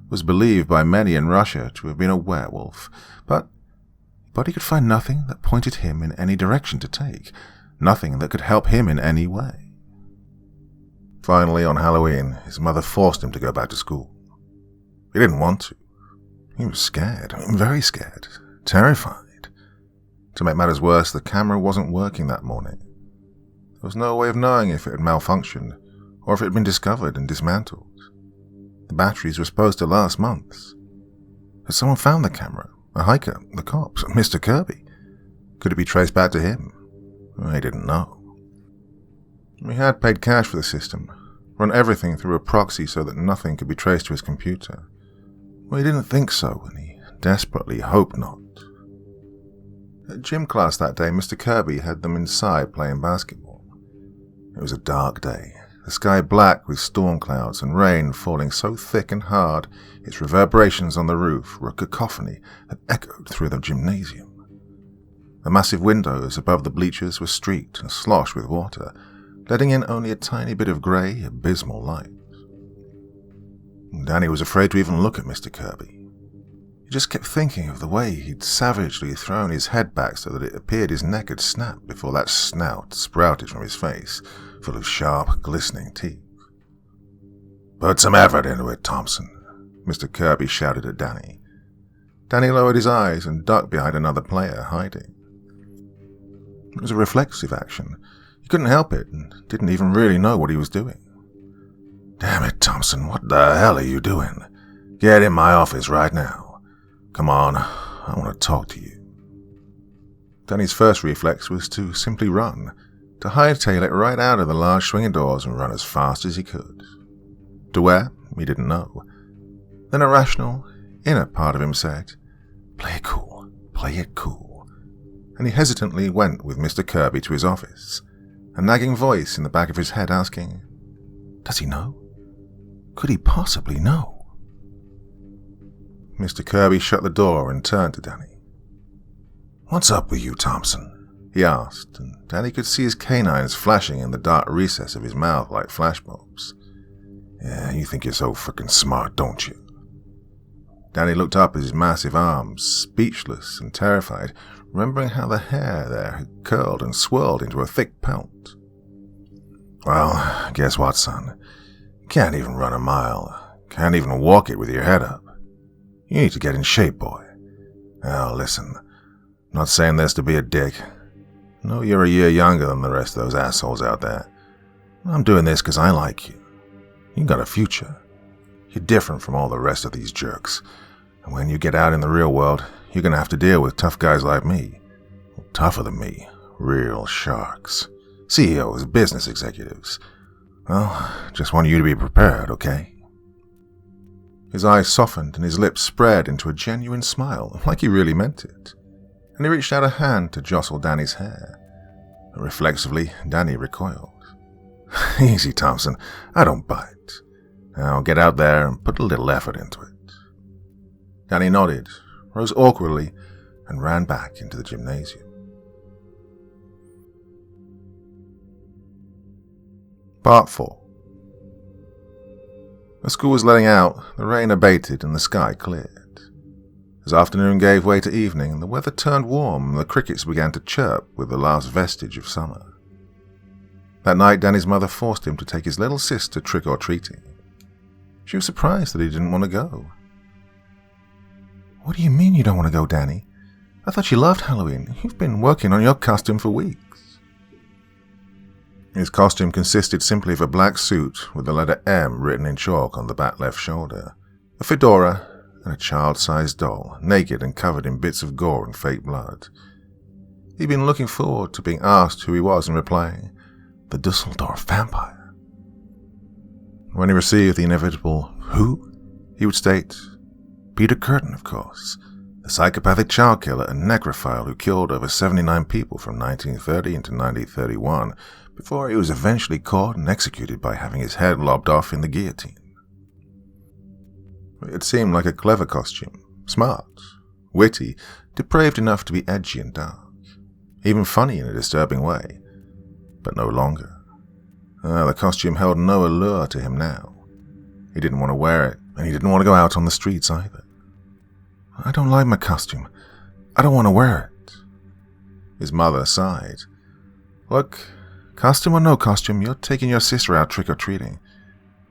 was believed by many in Russia to have been a werewolf, but he could find nothing that pointed him in any direction to take, nothing that could help him in any way. Finally, on Halloween, his mother forced him to go back to school. He didn't want to. He was scared, very scared, terrified. To make matters worse, the camera wasn't working that morning. There was no way of knowing if it had malfunctioned, or if it had been discovered and dismantled. The batteries were supposed to last months. Had someone found the camera? A hiker? The cops? Mr. Kirby? Could it be traced back to him? He didn't know. He had paid cash for the system, run everything through a proxy so that nothing could be traced to his computer. Well, he didn't think so, and he desperately hoped not. At gym class that day, Mr. Kirby had them inside playing basketball. It was a dark day, the sky black with storm clouds and rain falling so thick and hard its reverberations on the roof were a cacophony that echoed through the gymnasium. The massive windows above the bleachers were streaked and sloshed with water, letting in only a tiny bit of grey, abysmal light. Danny was afraid to even look at Mr. Kirby. He just kept thinking of the way he'd savagely thrown his head back so that it appeared his neck had snapped before that snout sprouted from his face, full of sharp, glistening teeth. "Put some effort into it, Thompson," Mr. Kirby shouted at Danny. Danny lowered his eyes and ducked behind another player, hiding. It was a reflexive action. He couldn't help it and didn't even really know what he was doing. "Damn it, Thompson, what the hell are you doing? Get in my office right now. Come on, I want to talk to you." Danny's first reflex was to simply run, to hightail it right out of the large swinging doors and run as fast as he could. To where? He didn't know. Then a rational, inner part of him said, "Play it cool, play it cool." And he hesitantly went with Mr. Kirby to his office, a nagging voice in the back of his head asking, "Does he know? Could he possibly know?" Mr. Kirby shut the door and turned to Danny. "What's up with you, Thompson?" he asked, and Danny could see his canines flashing in the dark recess of his mouth like flashbulbs. "Yeah, you think you're so frickin' smart, don't you?" Danny looked up at his massive arms, speechless and terrified, remembering how the hair there had curled and swirled into a thick pelt. "Well, guess what, son? You can't even run a mile. Can't even walk it with your head up. You need to get in shape, boy. Now, listen, I'm not saying this to be a dick. I know you're a year younger than the rest of those assholes out there. I'm doing this because I like you. You got a future. You're different from all the rest of these jerks. And when you get out in the real world, you're going to have to deal with tough guys like me. Tougher than me. Real sharks. CEOs, business executives. Well, just want you to be prepared, okay?" His eyes softened and his lips spread into a genuine smile, like he really meant it. And he reached out a hand to jostle Danny's hair. Reflexively, Danny recoiled. "Easy, Thompson. I don't bite. Now get out there and put a little effort into it." Danny nodded, rose awkwardly, and ran back into the gymnasium. Part 4. The school was letting out, the rain abated and the sky cleared. As afternoon gave way to evening, the weather turned warm and the crickets began to chirp with the last vestige of summer. That night, Danny's mother forced him to take his little sister trick-or-treating. She was surprised that he didn't want to go. "What do you mean you don't want to go, Danny? I thought you loved Halloween. You've been working on your costume for weeks." His costume consisted simply of a black suit with the letter M written in chalk on the back left shoulder, a fedora, and a child-sized doll, naked and covered in bits of gore and fake blood. He'd been looking forward to being asked who he was and replying, "The Dusseldorf vampire." When he received the inevitable "Who?" he would state, "Peter Curtin, of course, the psychopathic child killer and necrophile who killed over 79 people from 1930 into 1931 before he was eventually caught and executed by having his head lopped off in the guillotine." It seemed like a clever costume, smart, witty, depraved enough to be edgy and dark, even funny in a disturbing way, but no longer. The costume held no allure to him now. He didn't want to wear it, and he didn't want to go out on the streets either. "I don't like my costume. I don't want to wear it." His mother sighed. "Look, costume or no costume, you're taking your sister out trick-or-treating.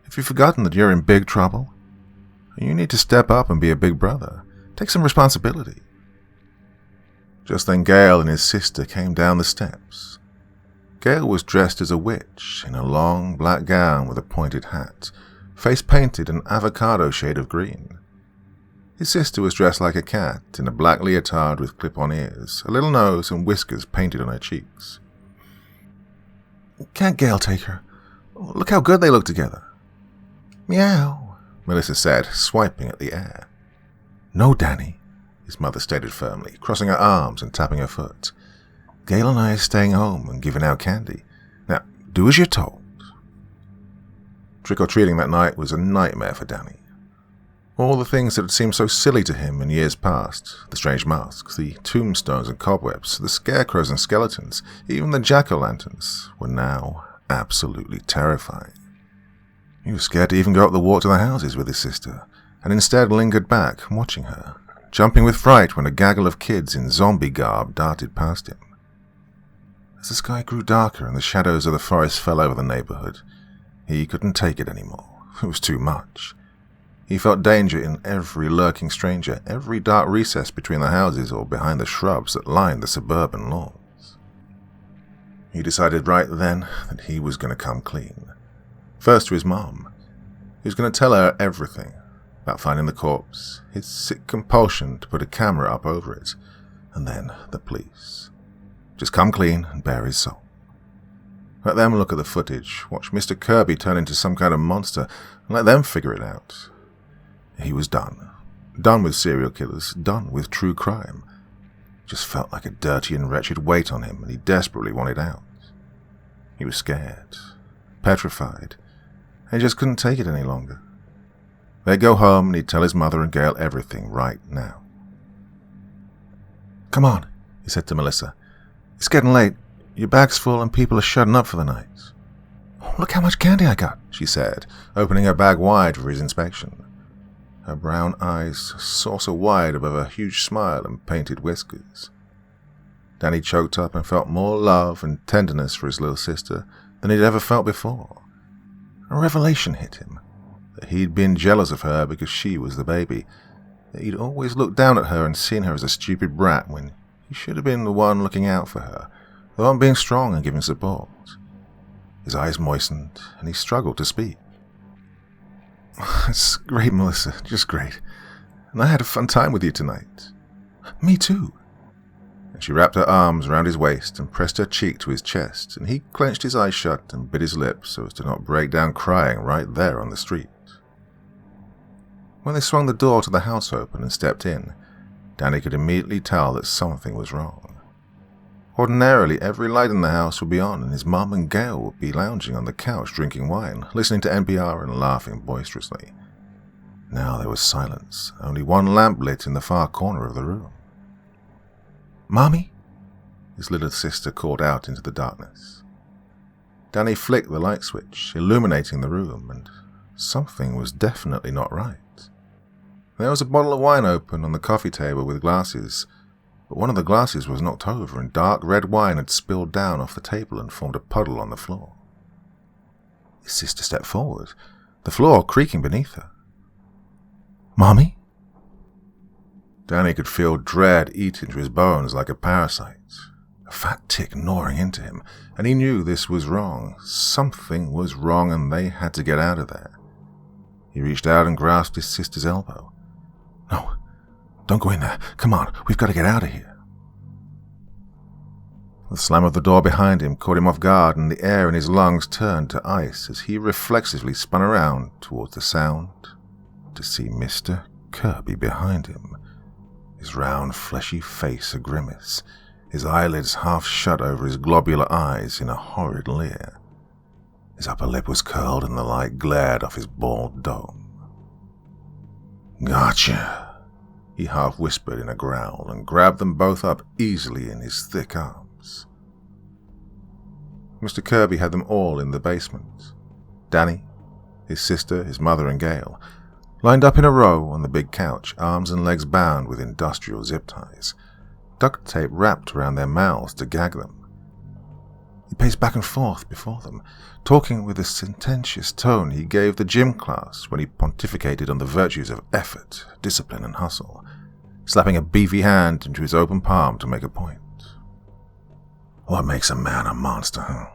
Have you forgotten that you're in big trouble? You need to step up and be a big brother. Take some responsibility." Just then Gale and his sister came down the steps. Gale was dressed as a witch in a long black gown with a pointed hat, face painted an avocado shade of green. His sister was dressed like a cat in a black leotard with clip-on ears, a little nose and whiskers painted on her cheeks. "Can't Gale take her? Look how good they look together." "Meow," Melissa said, swiping at the air. "No, Danny," his mother stated firmly, crossing her arms and tapping her foot. "Gale and I are staying home and giving out candy. Now, do as you're told." Trick-or-treating that night was a nightmare for Danny. All the things that had seemed so silly to him in years past, the strange masks, the tombstones and cobwebs, the scarecrows and skeletons, even the jack-o'-lanterns, were now absolutely terrifying. He was scared to even go up the walk to the houses with his sister, and instead lingered back, watching her, jumping with fright when a gaggle of kids in zombie garb darted past him. As the sky grew darker and the shadows of the forest fell over the neighborhood, he couldn't take it anymore. It was too much. He felt danger in every lurking stranger, every dark recess between the houses or behind the shrubs that lined the suburban lawns. He decided right then that he was going to come clean. First to his mom. He was going to tell her everything about finding the corpse, his sick compulsion to put a camera up over it, and then the police. Just come clean and bare his soul. Let them look at the footage, watch Mr. Kirby turn into some kind of monster, and let them figure it out. He was done. Done with serial killers, done with true crime. It just felt like a dirty and wretched weight on him, and he desperately wanted out. He was scared, petrified, and he just couldn't take it any longer. They'd go home and he'd tell his mother and Gale everything right now. "Come on," he said to Melissa. "It's getting late. Your bag's full and people are shutting up for the night." "Look how much candy I got," she said, opening her bag wide for his inspection. Her brown eyes saucer wide above a huge smile and painted whiskers. Danny choked up and felt more love and tenderness for his little sister than he'd ever felt before. A revelation hit him, that he'd been jealous of her because she was the baby, that he'd always looked down at her and seen her as a stupid brat when he should have been the one looking out for her, the one being strong and giving support. His eyes moistened, and he struggled to speak. "It's great, Melissa, just great. And I had a fun time with you tonight." "Me too." And she wrapped her arms around his waist and pressed her cheek to his chest, and he clenched his eyes shut and bit his lips so as to not break down crying right there on the street. When they swung the door to the house open and stepped in, Danny could immediately tell that something was wrong. Ordinarily, every light in the house would be on, and his mum and Gale would be lounging on the couch drinking wine, listening to NPR and laughing boisterously. Now there was silence, only one lamp lit in the far corner of the room. "Mommy?" his little sister called out into the darkness. Danny flicked the light switch, illuminating the room, and something was definitely not right. There was a bottle of wine open on the coffee table with glasses, but one of the glasses was knocked over and dark red wine had spilled down off the table and formed a puddle on the floor. His sister stepped forward, the floor creaking beneath her. "Mommy?" Danny could feel dread eat into his bones like a parasite, a fat tick gnawing into him, and he knew this was wrong. Something was wrong and they had to get out of there. He reached out and grasped his sister's elbow. "No, don't go in there. Come on, we've got to get out of here." The slam of the door behind him caught him off guard, and the air in his lungs turned to ice as he reflexively spun around towards the sound to see Mr. Kirby behind him, his round, fleshy face a grimace, his eyelids half shut over his globular eyes in a horrid leer. His upper lip was curled and the light glared off his bald dome. "Gotcha," he half whispered in a growl and grabbed them both up easily in his thick arms. Mr. Kirby had them all in the basement. Danny, his sister, his mother, and Gail, lined up in a row on the big couch, arms and legs bound with industrial zip ties, duct tape wrapped around their mouths to gag them. He paced back and forth before them, talking with the sententious tone he gave the gym class when he pontificated on the virtues of effort, discipline, and hustle, slapping a beefy hand into his open palm to make a point. "What makes a man a monster, huh?"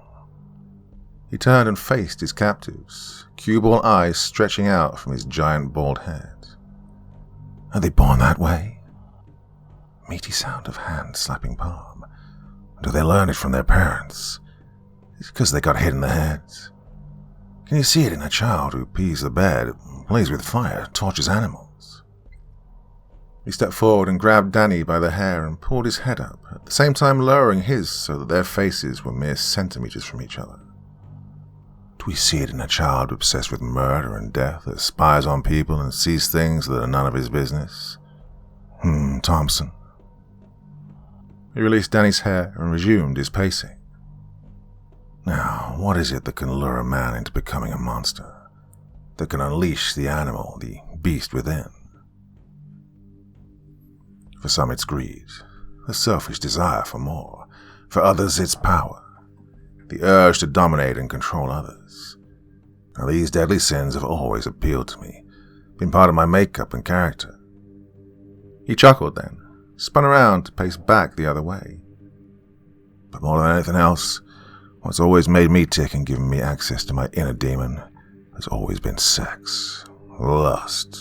He turned and faced his captives, cue-ball eyes stretching out from his giant bald head. "Are they born that way?" Meaty sound of hand slapping palm. "Do they learn it from their parents? It's because they got hit in the head. Can you see it in a child who pees the bed, plays with fire, tortures animals?" He stepped forward and grabbed Danny by the hair and pulled his head up, at the same time lowering his so that their faces were mere centimeters from each other. "Do we see it in a child obsessed with murder and death that spies on people and sees things that are none of his business? Thompson?" He released Danny's hair and resumed his pacing. "Now, what is it that can lure a man into becoming a monster? That can unleash the animal, the beast within? For some it's greed, a selfish desire for more. For others it's power, the urge to dominate and control others. Now, these deadly sins have always appealed to me, been part of my makeup and character." He chuckled then, spun around to pace back the other way. "But more than anything else, what's always made me tick and given me access to my inner demon has always been sex, lust,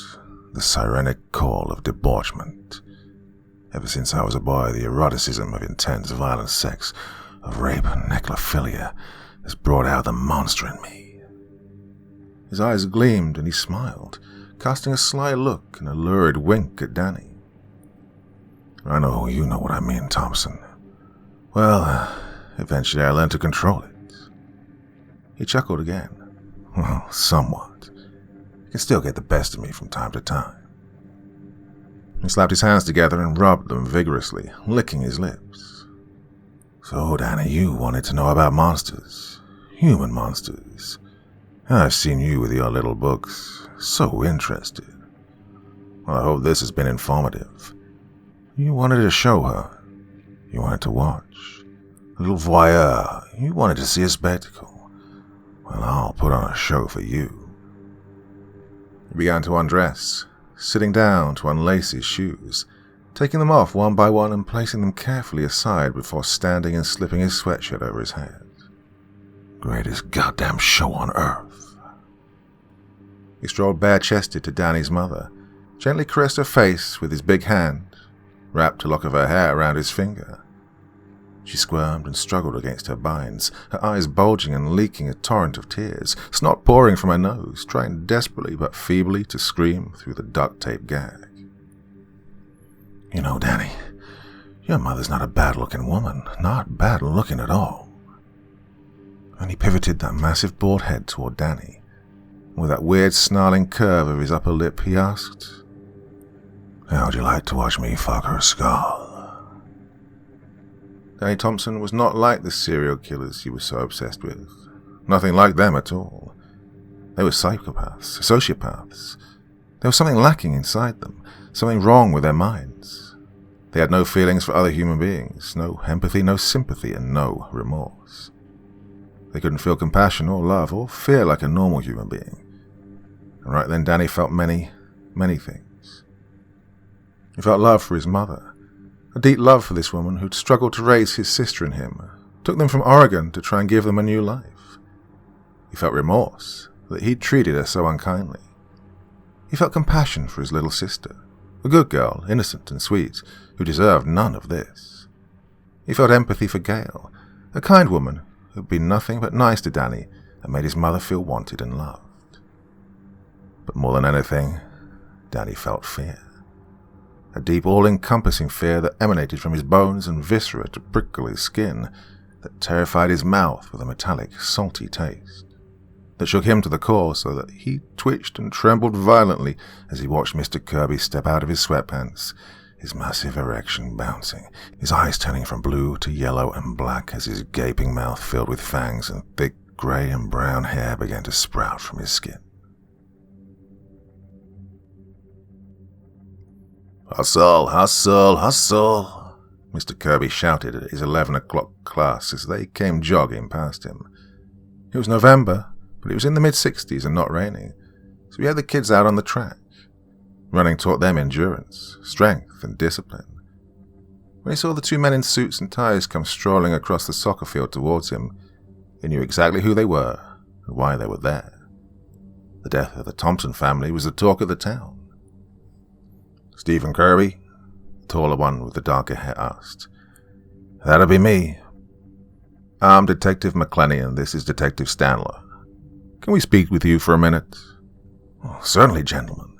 the sirenic call of debauchement. Ever since I was a boy, the eroticism of intense, violent sex, of rape and necrophilia, has brought out the monster in me." His eyes gleamed and he smiled, casting a sly look and a lurid wink at Danny. "I know you know what I mean, Thompson. Well, eventually I learned to control it." He chuckled again. "Well, somewhat. You can still get the best of me from time to time." He slapped his hands together and rubbed them vigorously, licking his lips. "So, Danny, you wanted to know about monsters. Human monsters. I've seen you with your little books. So interested. Well, I hope this has been informative. You wanted to show her. You wanted to watch. A little voyeur. You wanted to see a spectacle. Well, I'll put on a show for you." He began to undress, sitting down to unlace his shoes, taking them off one by one and placing them carefully aside before standing and slipping his sweatshirt over his head. Greatest goddamn show on earth. He strolled bare-chested to Danny's mother, gently caressed her face with his big hand, wrapped a lock of her hair around his finger. She squirmed and struggled against her binds, her eyes bulging and leaking a torrent of tears, snot pouring from her nose, trying desperately but feebly to scream through the duct tape gag. "You know, Danny, your mother's not a bad-looking woman, not bad-looking at all." And he pivoted that massive bald head toward Danny, with that weird snarling curve of his upper lip, he asked, "How'd you like to watch me fuck her skull?" Danny Thompson was not like the serial killers he was so obsessed with. Nothing like them at all. They were psychopaths, sociopaths. There was something lacking inside them, something wrong with their minds. They had no feelings for other human beings, no empathy, no sympathy, and no remorse. They couldn't feel compassion or love or fear like a normal human being. And right then Danny felt many, many things. He felt love for his mother, a deep love for this woman who'd struggled to raise his sister and him, took them from Oregon to try and give them a new life. He felt remorse that he'd treated her so unkindly. He felt compassion for his little sister, a good girl, innocent and sweet, who deserved none of this. He felt empathy for Gail, a kind woman who'd been nothing but nice to Danny and made his mother feel wanted and loved. But more than anything, Danny felt fear. A deep, all-encompassing fear that emanated from his bones and viscera to prickle his skin, that terrified his mouth with a metallic, salty taste, that shook him to the core so that he twitched and trembled violently as he watched Mr. Kirby step out of his sweatpants, his massive erection bouncing, his eyes turning from blue to yellow and black as his gaping mouth filled with fangs and thick grey and brown hair began to sprout from his skin. "Hustle, hustle, hustle," Mr. Kirby shouted at his 11 o'clock class as they came jogging past him. It was November, but it was in the mid-60s and not raining, so he had the kids out on the track. Running taught them endurance, strength, and discipline. When he saw the two men in suits and ties come strolling across the soccer field towards him, he knew exactly who they were and why they were there. The death of the Thompson family was the talk of the town. "Stephen Kirby?" the taller one with the darker hair asked. "That'll be me. I'm Detective McClenny and this is Detective Stanler. Can we speak with you for a minute?" "Oh, certainly, gentlemen."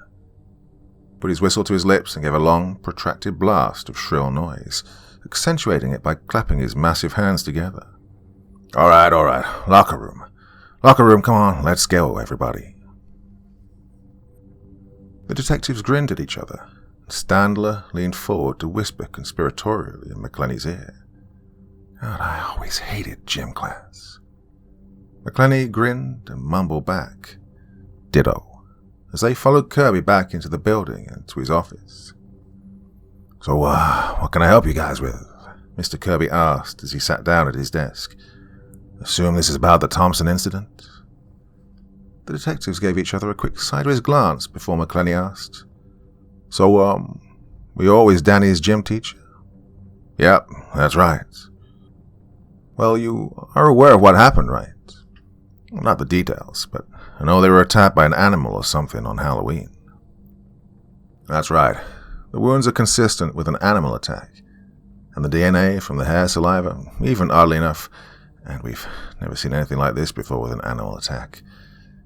Put his whistle to his lips and gave a long, protracted blast of shrill noise, accentuating it by clapping his massive hands together. All right. Locker room. Locker room, come on, let's go, everybody." The detectives grinned at each other. Standler leaned forward to whisper conspiratorially in McClenny's ear. "God, I always hated gym class." McClenny grinned and mumbled back, "Ditto," as they followed Kirby back into the building and to his office. "So, what can I help you guys with?" Mr. Kirby asked as he sat down at his desk. "Assume this is about the Thompson incident?" The detectives gave each other a quick sideways glance before McClenny asked, "So, were you always Danny's gym teacher?" "Yep, that's right." "Well, you are aware of what happened, right?" "Well, not the details, but I know they were attacked by an animal or something on Halloween." "That's right. The wounds are consistent with an animal attack, and the DNA from the hair, saliva, even oddly enough, and we've never seen anything like this before with an animal attack,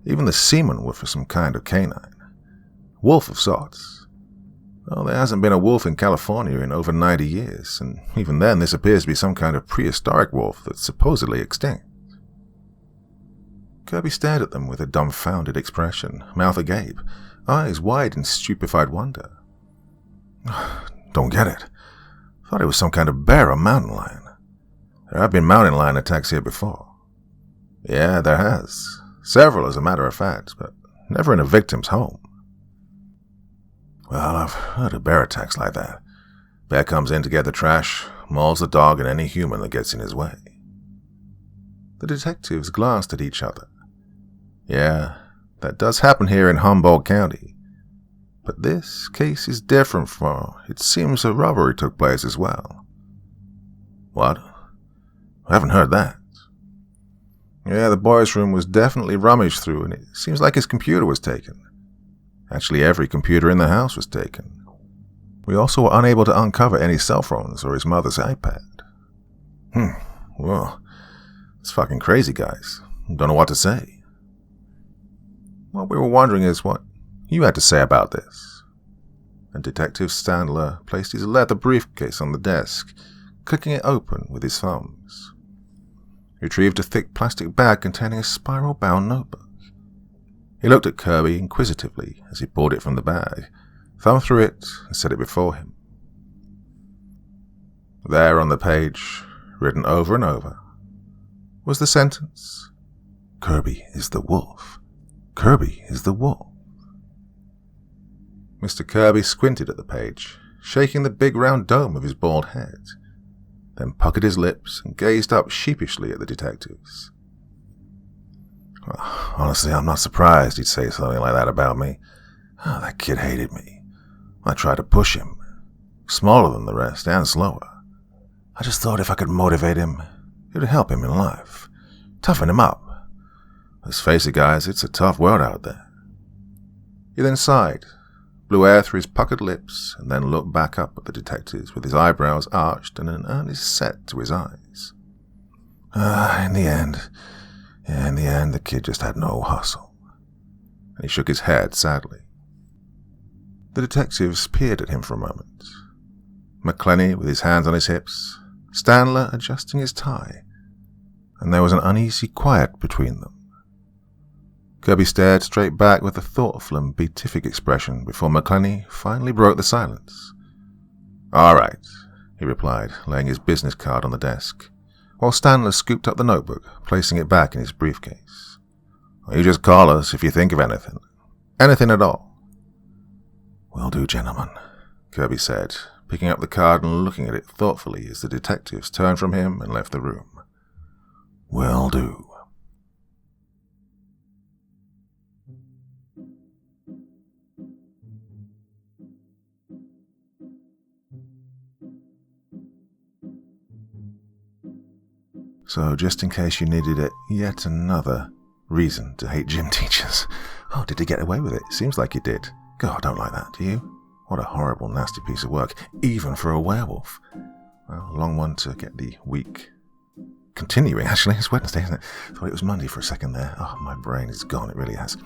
even the semen were for some kind of canine. Wolf of sorts. Well, there hasn't been a wolf in California in over 90 years, and even then this appears to be some kind of prehistoric wolf that's supposedly extinct." Kirby stared at them with a dumbfounded expression, mouth agape, eyes wide in stupefied wonder. "Don't get it. Thought it was some kind of bear or mountain lion. There have been mountain lion attacks here before." "Yeah, there has. Several, as a matter of fact, but never in a victim's home." "Well, I've heard of bear attacks like that. Bear comes in to get the trash, mauls the dog and any human that gets in his way." The detectives glanced at each other. "Yeah, that does happen here in Humboldt County. But this case is different from it seems a robbery took place as well." "What? I haven't heard that." "Yeah, the boy's room was definitely rummaged through and it seems like his computer was taken. Actually, every computer in the house was taken. We also were unable to uncover any cell phones or his mother's iPad." Well, it's fucking crazy, guys. Don't know what to say." "What we were wondering is what you had to say about this." And Detective Standler placed his leather briefcase on the desk, clicking it open with his thumbs. He retrieved a thick plastic bag containing a spiral-bound notebook. He looked at Kirby inquisitively as he pulled it from the bag, thumbed through it, and set it before him. There on the page, written over and over, was the sentence, "Kirby is the wolf. Kirby is the wolf." Mr. Kirby squinted at the page, shaking the big round dome of his bald head, then puckered his lips and gazed up sheepishly at the detectives. Well, honestly, I'm not surprised he'd say something like that about me. Oh, that kid hated me. I tried to push him. Smaller than the rest and slower. I just thought if I could motivate him, it would help him in life. Toughen him up. Let's face it, guys, it's a tough world out there. He then sighed, blew air through his puckered lips, and then looked back up at the detectives with his eyebrows arched and an earnest set to his eyes. In the end, the kid just had no hustle. And he shook his head sadly. The detectives peered at him for a moment. McClenny with his hands on his hips, Stanler adjusting his tie, and there was an uneasy quiet between them. Kirby stared straight back with a thoughtful and beatific expression before McClenny finally broke the silence. "All right," he replied, laying his business card on the desk, while Stanler scooped up the notebook, placing it back in his briefcase. "Well, you just call us if you think of anything. Anything at all." "Will do, gentlemen," Kirby said, picking up the card and looking at it thoughtfully as the detectives turned from him and left the room. "Will do." So, just in case you needed it, yet another reason to hate gym teachers. Oh, did he get away with it? Seems like he did. God, I don't like that, do you? What a horrible, nasty piece of work, even for a werewolf. Well, a long one to get the week continuing, actually. It's Wednesday, isn't it? Thought it was Monday for a second there. Oh, my brain is gone, it really has.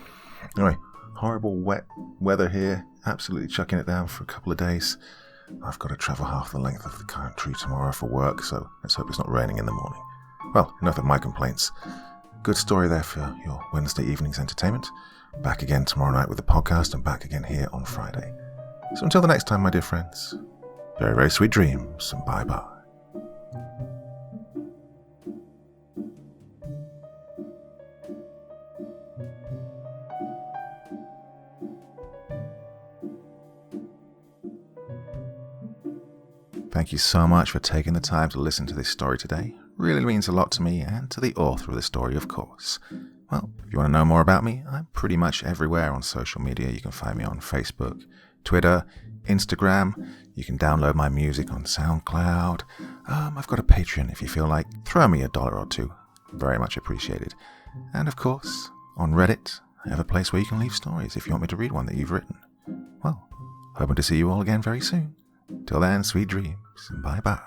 Anyway, horrible wet weather here. Absolutely chucking it down for a couple of days. I've got to travel half the length of the country tomorrow for work, so let's hope it's not raining in the morning. Well, enough of my complaints. Good story there for your Wednesday evening's entertainment. Back again tomorrow night with the podcast and back again here on Friday. So until the next time, my dear friends, very, very sweet dreams and bye-bye. Thank you so much for taking the time to listen to this story today. Really means a lot to me and to the author of the story, of course. Well, if you want to know more about me, I'm pretty much everywhere on social media. You can find me on Facebook, Twitter, Instagram. You can download my music on SoundCloud. I've got a Patreon if you feel like. Throw me $1 or $2. Very much appreciated. And of course, on Reddit, I have a place where you can leave stories if you want me to read one that you've written. Well, hoping to see you all again very soon. Till then, sweet dreams and bye-bye.